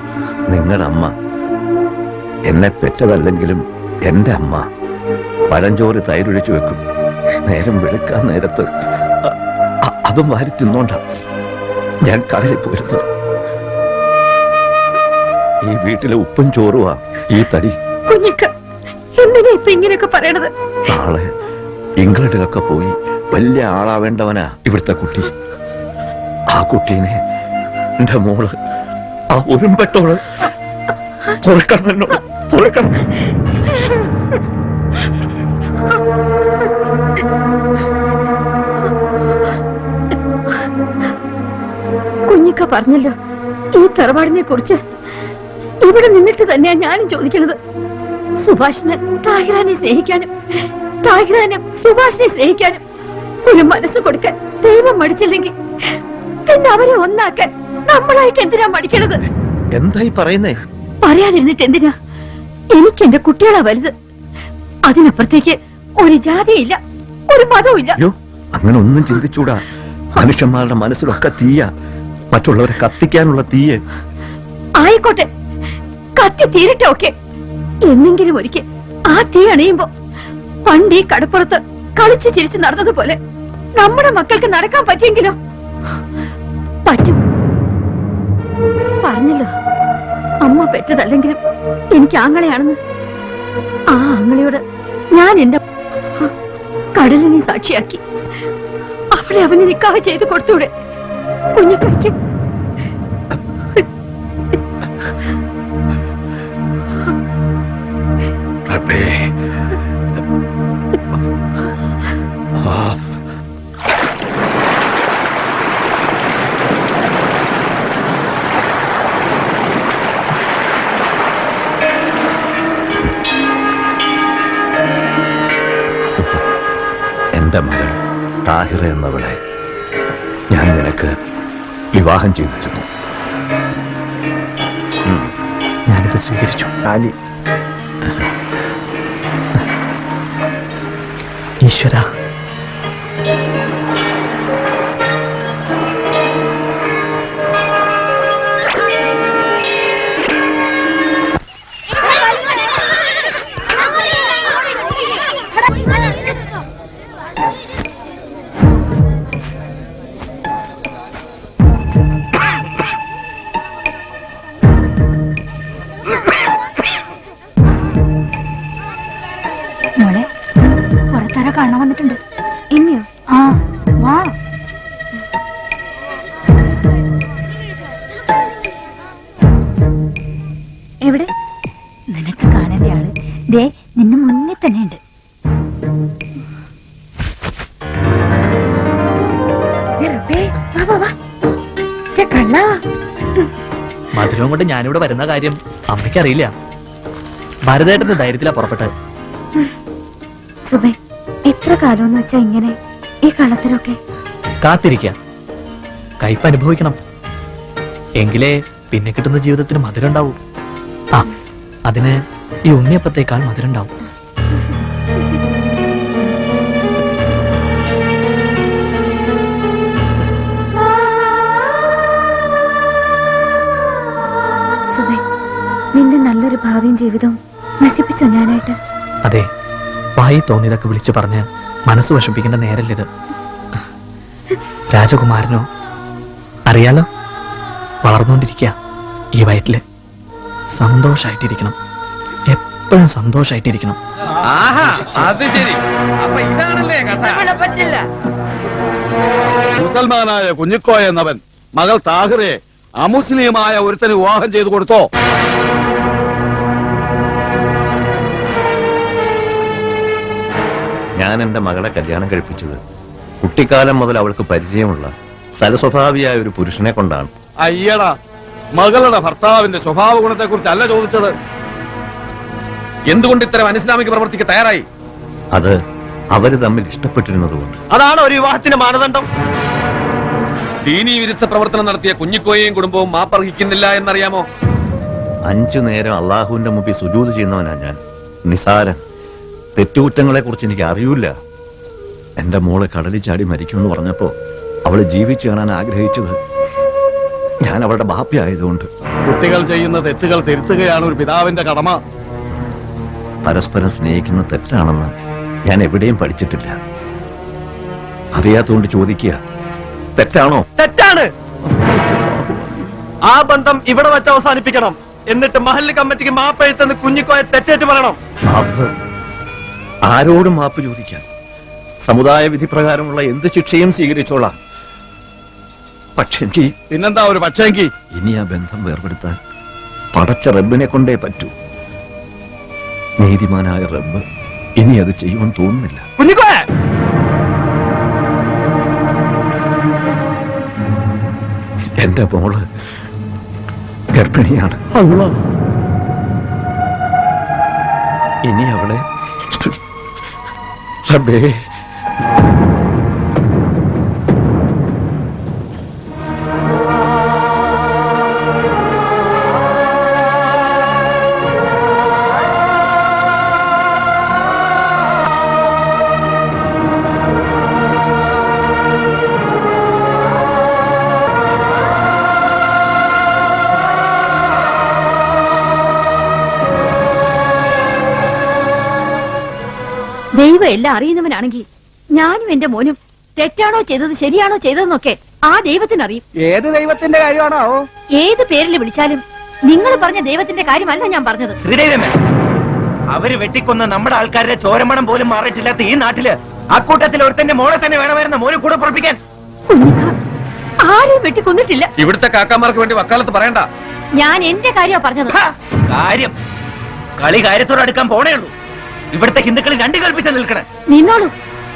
H: നിങ്ങളുടെ അമ്മ, എന്നെ പെറ്റതല്ലെങ്കിലും എന്റെ അമ്മ പഴഞ്ചോറ് തൈരൊഴിച്ചു വെക്കും. നേരം വെളുക്കാൻ നേരത്ത് അതും വാരി തിന്നോണ്ട ഞാൻ കടലിൽ പോയിരുന്നത്. ഈ വീട്ടിലെ ഉപ്പും ചോറുവാ ഈ തടി.
G: കുഞ്ഞിക്ക, എന്തിനാ ഇപ്പൊ ഇങ്ങനെയൊക്കെ പറയണത്?
H: നാളെ ഇംഗ്ലണ്ടിലൊക്കെ പോയി വലിയ ആളാവേണ്ടവനാ ഇവിടുത്തെ കുട്ടി. ആ കുട്ടീനെ എന്റെ മോള്, ആ ഉരുമ്പെട്ടോള് പൊറുക്കണം എന്നോട്, പൊറുക്കണം.
G: കുഞ്ഞിക്ക പറഞ്ഞല്ലോ ഈ തറവാടിനെ കുറിച്ച്. ഇവിടെ നിന്നിട്ട് തന്നെയാ ഞാനും ചോദിക്കുന്നത്. സുഭാഷിന് താഹിറാനെ സ്നേഹിക്കാനും താഹിറാന് സുഭാഷിനെ സ്നേഹിക്കാനും ഒരു മനസ്സ് കൊടുക്കാൻ ദൈവം മടിച്ചില്ലെങ്കിൽ പിന്നെ അവരെ ഒന്നാക്കാൻ നമ്മളായിട്ട് എന്തിനാ മടിക്കണത്?
H: എന്തായി പറയുന്നേ?
G: പറയാതിരുന്നിട്ട് എന്തിനാ? എനിക്ക് എന്റെ കുട്ടികളാ വലുത്. അതിനപ്പുറത്തേക്ക് ഒരു ജാതിയില്ല, ഒരു മതവും ഇല്ല.
H: അയ്യോ, അങ്ങനെ ഒന്നും ചിന്തിച്ചൂടാ. മനുഷ്യന്മാരുടെ മനസ്സിലൊക്കെ തീയ, മറ്റുള്ളവരെ കത്തിക്കാനുള്ള തീയെ.
G: ആയിക്കോട്ടെ, കത്തി തീരട്ടെ, ഒക്കെ. എന്നെങ്കിലും ഒരിക്കൽ ആ തീ അണയുമ്പോ പണ്ട് ഈ കടപ്പുറത്ത് കളിച്ചു ചിരിച്ചു നടന്നതുപോലെ നമ്മുടെ മക്കൾക്ക് നടക്കാൻ പറ്റിയെങ്കിലോ? പറ്റും. പറഞ്ഞല്ലോ, അമ്മ പെറ്റതല്ലെങ്കിലും എനിക്ക് ആങ്ങളെയാണെന്ന്. ആ ആങ്ങളയോട് ഞാൻ എന്റെ കടലിനെ സാക്ഷിയാക്കി അവളെ അവന് നിക്കാഹ് ചെയ്ത് കൊടുത്തൂടെ കുഞ്ഞിക്കയ്ക്ക്?
H: എന്റെ മകൾ താഹിറ എന്നവളെ ഞാൻ നിനക്ക് വിവാഹം ചെയ്തിരുന്നു.
J: ഞാനിത് സ്വീകരിച്ചു. ഈശ്വര,
G: മോളെ, പുറത്താരോ കാണാൻ വന്നിട്ടുണ്ട്. ഇനിയോ? ആ, വാ. എവിടെ? നിനക്ക് കാണേണ്ട ആള് ദേ നിന്നെ മുന്നിൽ തന്നെ ഉണ്ട്.
J: മധുരവും കൊണ്ട് ഞാനിവിടെ വരുന്ന കാര്യം അമ്മയ്ക്കറിയില്ല. ഭരതേട്ടന്റെ ധൈര്യത്തിലാ പുറപ്പെട്ടത്.
G: സുബേ, എത്ര കാലമെന്ന് വെച്ചാ ഇങ്ങനെ ഈ കളത്തിലൊക്കെ
J: കാത്തിരിക്ക, കയ്പ് അനുഭവിക്കണം. എങ്കിലേ പിന്നെ കിട്ടുന്ന ജീവിതത്തിന് മധുരം ഉണ്ടാവും. ആ, അതിന് ഈ ഉണ്ണിയപ്പത്തേക്കാൾ മധുരം ഉണ്ടാവും.
G: സുബേ, നിന്റെ നല്ലൊരു ഭാവിയും ജീവിതവും നശിപ്പിച്ചോ ഞാനായിട്ട്?
J: അതെ, വായി തോന്നിയതൊക്കെ വിളിച്ചു പറഞ്ഞ് മനസ്സ് വിഷമിപ്പിക്കേണ്ട നേരല്ലിത്. രാജകുമാരനോ അറിയാലോ, വളർന്നുകൊണ്ടിരിക്കുക ഈ വയറ്റില്. സന്തോഷായിട്ടിരിക്കണം, എപ്പോഴും സന്തോഷായിട്ടിരിക്കണം.
A: അത് ശരി. അപ്പൊ ഇതാണല്ലേ കഥ.
C: പറ്റില്ല.
A: മുസൽമാനായ കുഞ്ഞിക്കോയ എന്നവൻ മകൾ താഹിറെ അമുസ്ലിമായ ഒരുത്തന് വിവാഹം ചെയ്തു കൊടുത്തോ?
H: ഞാൻ എന്റെ മകളെ കല്യാണം കഴിപ്പിച്ചത് കുട്ടിക്കാലം മുതൽ അവൾക്ക് പരിചയമുള്ള സലസ്വഭാവിയായ ഒരു പുരുഷനെ കൊണ്ടാണ്.
A: അയ്യടാ, മകളുടെ ഭർത്താവിന്റെ സ്വഭാവ ഗുണത്തെ കുറിച്ചല്ല ചോദിച്ചത്. എന്തുകൊണ്ട് ഇത്തരം അനിസ്ലാമിക പ്രവർത്തിക്ക് തയ്യാറായി?
H: അത് അവര് തമ്മിൽ ഇഷ്ടപ്പെട്ടിരുന്നതുകൊണ്ട്.
A: അതാണ് ഒരു വിവാഹത്തിന്റെ മാനദണ്ഡം. ദീനീ വിരുദ്ധ പ്രവർത്തനം നടത്തിയ കുഞ്ഞിക്കോയെയും കുടുംബവും മാപ്പർഹിക്കുന്നില്ല എന്നറിയാമോ?
H: 5 നേരം അള്ളാഹുവിന്റെ മുമ്പിൽ സുജൂദ് ചെയ്യുന്നവനാ ഞാൻ. നിസാരൻ. തെറ്റുകുറ്റങ്ങളെ കുറിച്ച് എനിക്ക് അറിയൂല. എന്റെ മോളെ കടലിൽ ചാടി മരിക്കുമെന്ന് പറഞ്ഞപ്പോ അവള് ജീവിച്ചു കാണാൻ ആഗ്രഹിച്ചത് ഞാൻ അവളുടെ ബാപ്പയായതുകൊണ്ട്.
A: കുട്ടികൾ ചെയ്യുന്ന തെറ്റുകൾ തിരുത്തുകയാണ് ഒരു പിതാവിന്റെ കടമ.
H: പരസ്പരം സ്നേഹിക്കുന്ന തെറ്റാണെന്ന് ഞാൻ എവിടെയും പഠിച്ചിട്ടില്ല. അറിയാത്തതുകൊണ്ട് ചോദിക്കുക, തെറ്റാണോ?
A: തെറ്റാണ്. ആ ബന്ധം ഇവിടെ വെച്ച് അവസാനിപ്പിക്കണം. എന്നിട്ട് മഹല്ല് കമ്മിറ്റിക്ക് മാപ്പ് എഴുത്തുന്ന കുഞ്ഞിക്കോയെ തെറ്റേറ്റ് പറയണം.
H: മാപ്പ്? ആരോടും മാപ്പ് ചോദിക്കാം. സമുദായ വിധി പ്രകാരമുള്ള എന്ത് ശിക്ഷയും സ്വീകരിച്ചോളാം. പക്ഷെങ്കിൽ
A: പിന്നെന്താ ഒരു പക്ഷെങ്കിൽ?
H: ഇനി ആ ബന്ധം വേർപെടുത്താൻ പടച്ച റബ്ബിനെ കൊണ്ടേ പറ്റൂ. നീതിമാനായ റബ്ബ് ഇനി അത് ചെയ്യുമെന്ന് തോന്നുന്നില്ല.
A: കുഞ്ഞിക്കോയെ
H: എന്റെ മോള് ഗർഭിണിയാണ്. ഇനി അവളെ റബ്ബേ
I: ദൈവം എല്ലാം അറിയുന്നവനാണെങ്കിൽ ഞാനും എന്റെ മോനും തെറ്റാണോ ചെയ്തത് ശരിയാണോ ചെയ്തതെന്നൊക്കെ ആ ദൈവത്തിനറിയും.
C: ഏത് ദൈവത്തിന്റെ കാര്യമാണോ?
I: ഏത് പേരിൽ വിളിച്ചാലും നിങ്ങൾ പറഞ്ഞ ദൈവത്തിന്റെ കാര്യമല്ല ഞാൻ പറഞ്ഞത്.
J: ശ്രീദേവമേ, അവര് വെട്ടിക്കൊന്ന നമ്മുടെ ആൾക്കാരുടെ ചോരമണം പോലും മാറിയിട്ടില്ലാത്ത ഈ നാട്ടില് അക്കൂട്ടത്തിൽ ഒരുത്തന്റെ മോളെ തന്നെ വേണമായിരുന്ന മോനെ കൂടെ പുറപ്പിക്കാൻ.
I: ആരും വെട്ടിക്കൊന്നിട്ടില്ല.
A: ഇവിടുത്തെ കാക്കാമാർക്ക് വേണ്ടി വക്കാലത്ത് പറയണ്ട.
I: ഞാൻ എന്റെ കാര്യമാ പറഞ്ഞത്.
J: കാര്യം കളി കാര്യത്തോടെ അടുക്കാൻ പോണേ ഉള്ളൂ. ഇവിടുത്തെ ഹിന്ദുക്കൾ രണ്ടു കൽപ്പിച്ച നിൽക്കണേ.
I: നിന്നോളൂ.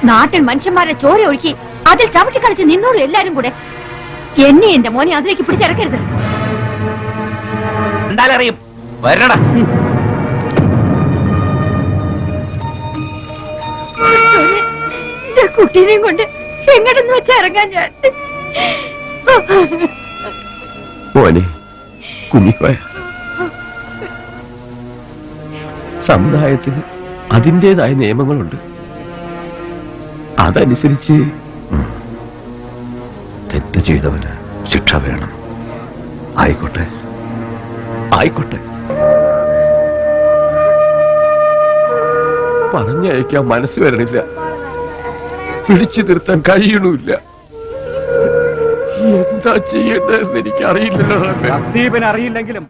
I: നാട്ടിൽ മനുഷ്യന്മാരെ ചോര ഒഴുക്കി അതിൽ ചവിട്ടിക്കളിച്ച് നിന്നോളൂ എല്ലാരും കൂടെ. എന്നെ എന്റെ മോനെ അതിലേക്ക് പിടിച്ചിറക്കരുത്.
J: എന്തായാലും വരണടാ.
I: കുട്ടീനെയും കൊണ്ട് എങ്ങടെന്ന് വെച്ചാ ഇറങ്ങാൻ ഞാൻ.
H: മോനെ കുഞ്ഞിക്കോയ, സമുദായത്തിന് അതിൻ്റെതായ നിയമങ്ങളുണ്ട്. അതനുസരിച്ച് തെറ്റ് ചെയ്തവന് ശിക്ഷ വേണം. ആയിക്കോട്ടെ ആയിക്കോട്ടെ. പറഞ്ഞയക്കാൻ മനസ്സ് വരണില്ല. പിടിച്ചു നിർത്താൻ കഴിയണമില്ല. എന്താ ചെയ്യേണ്ടതെന്ന് എനിക്കറിയില്ലല്ലോ.
A: അറിയില്ലെങ്കിലും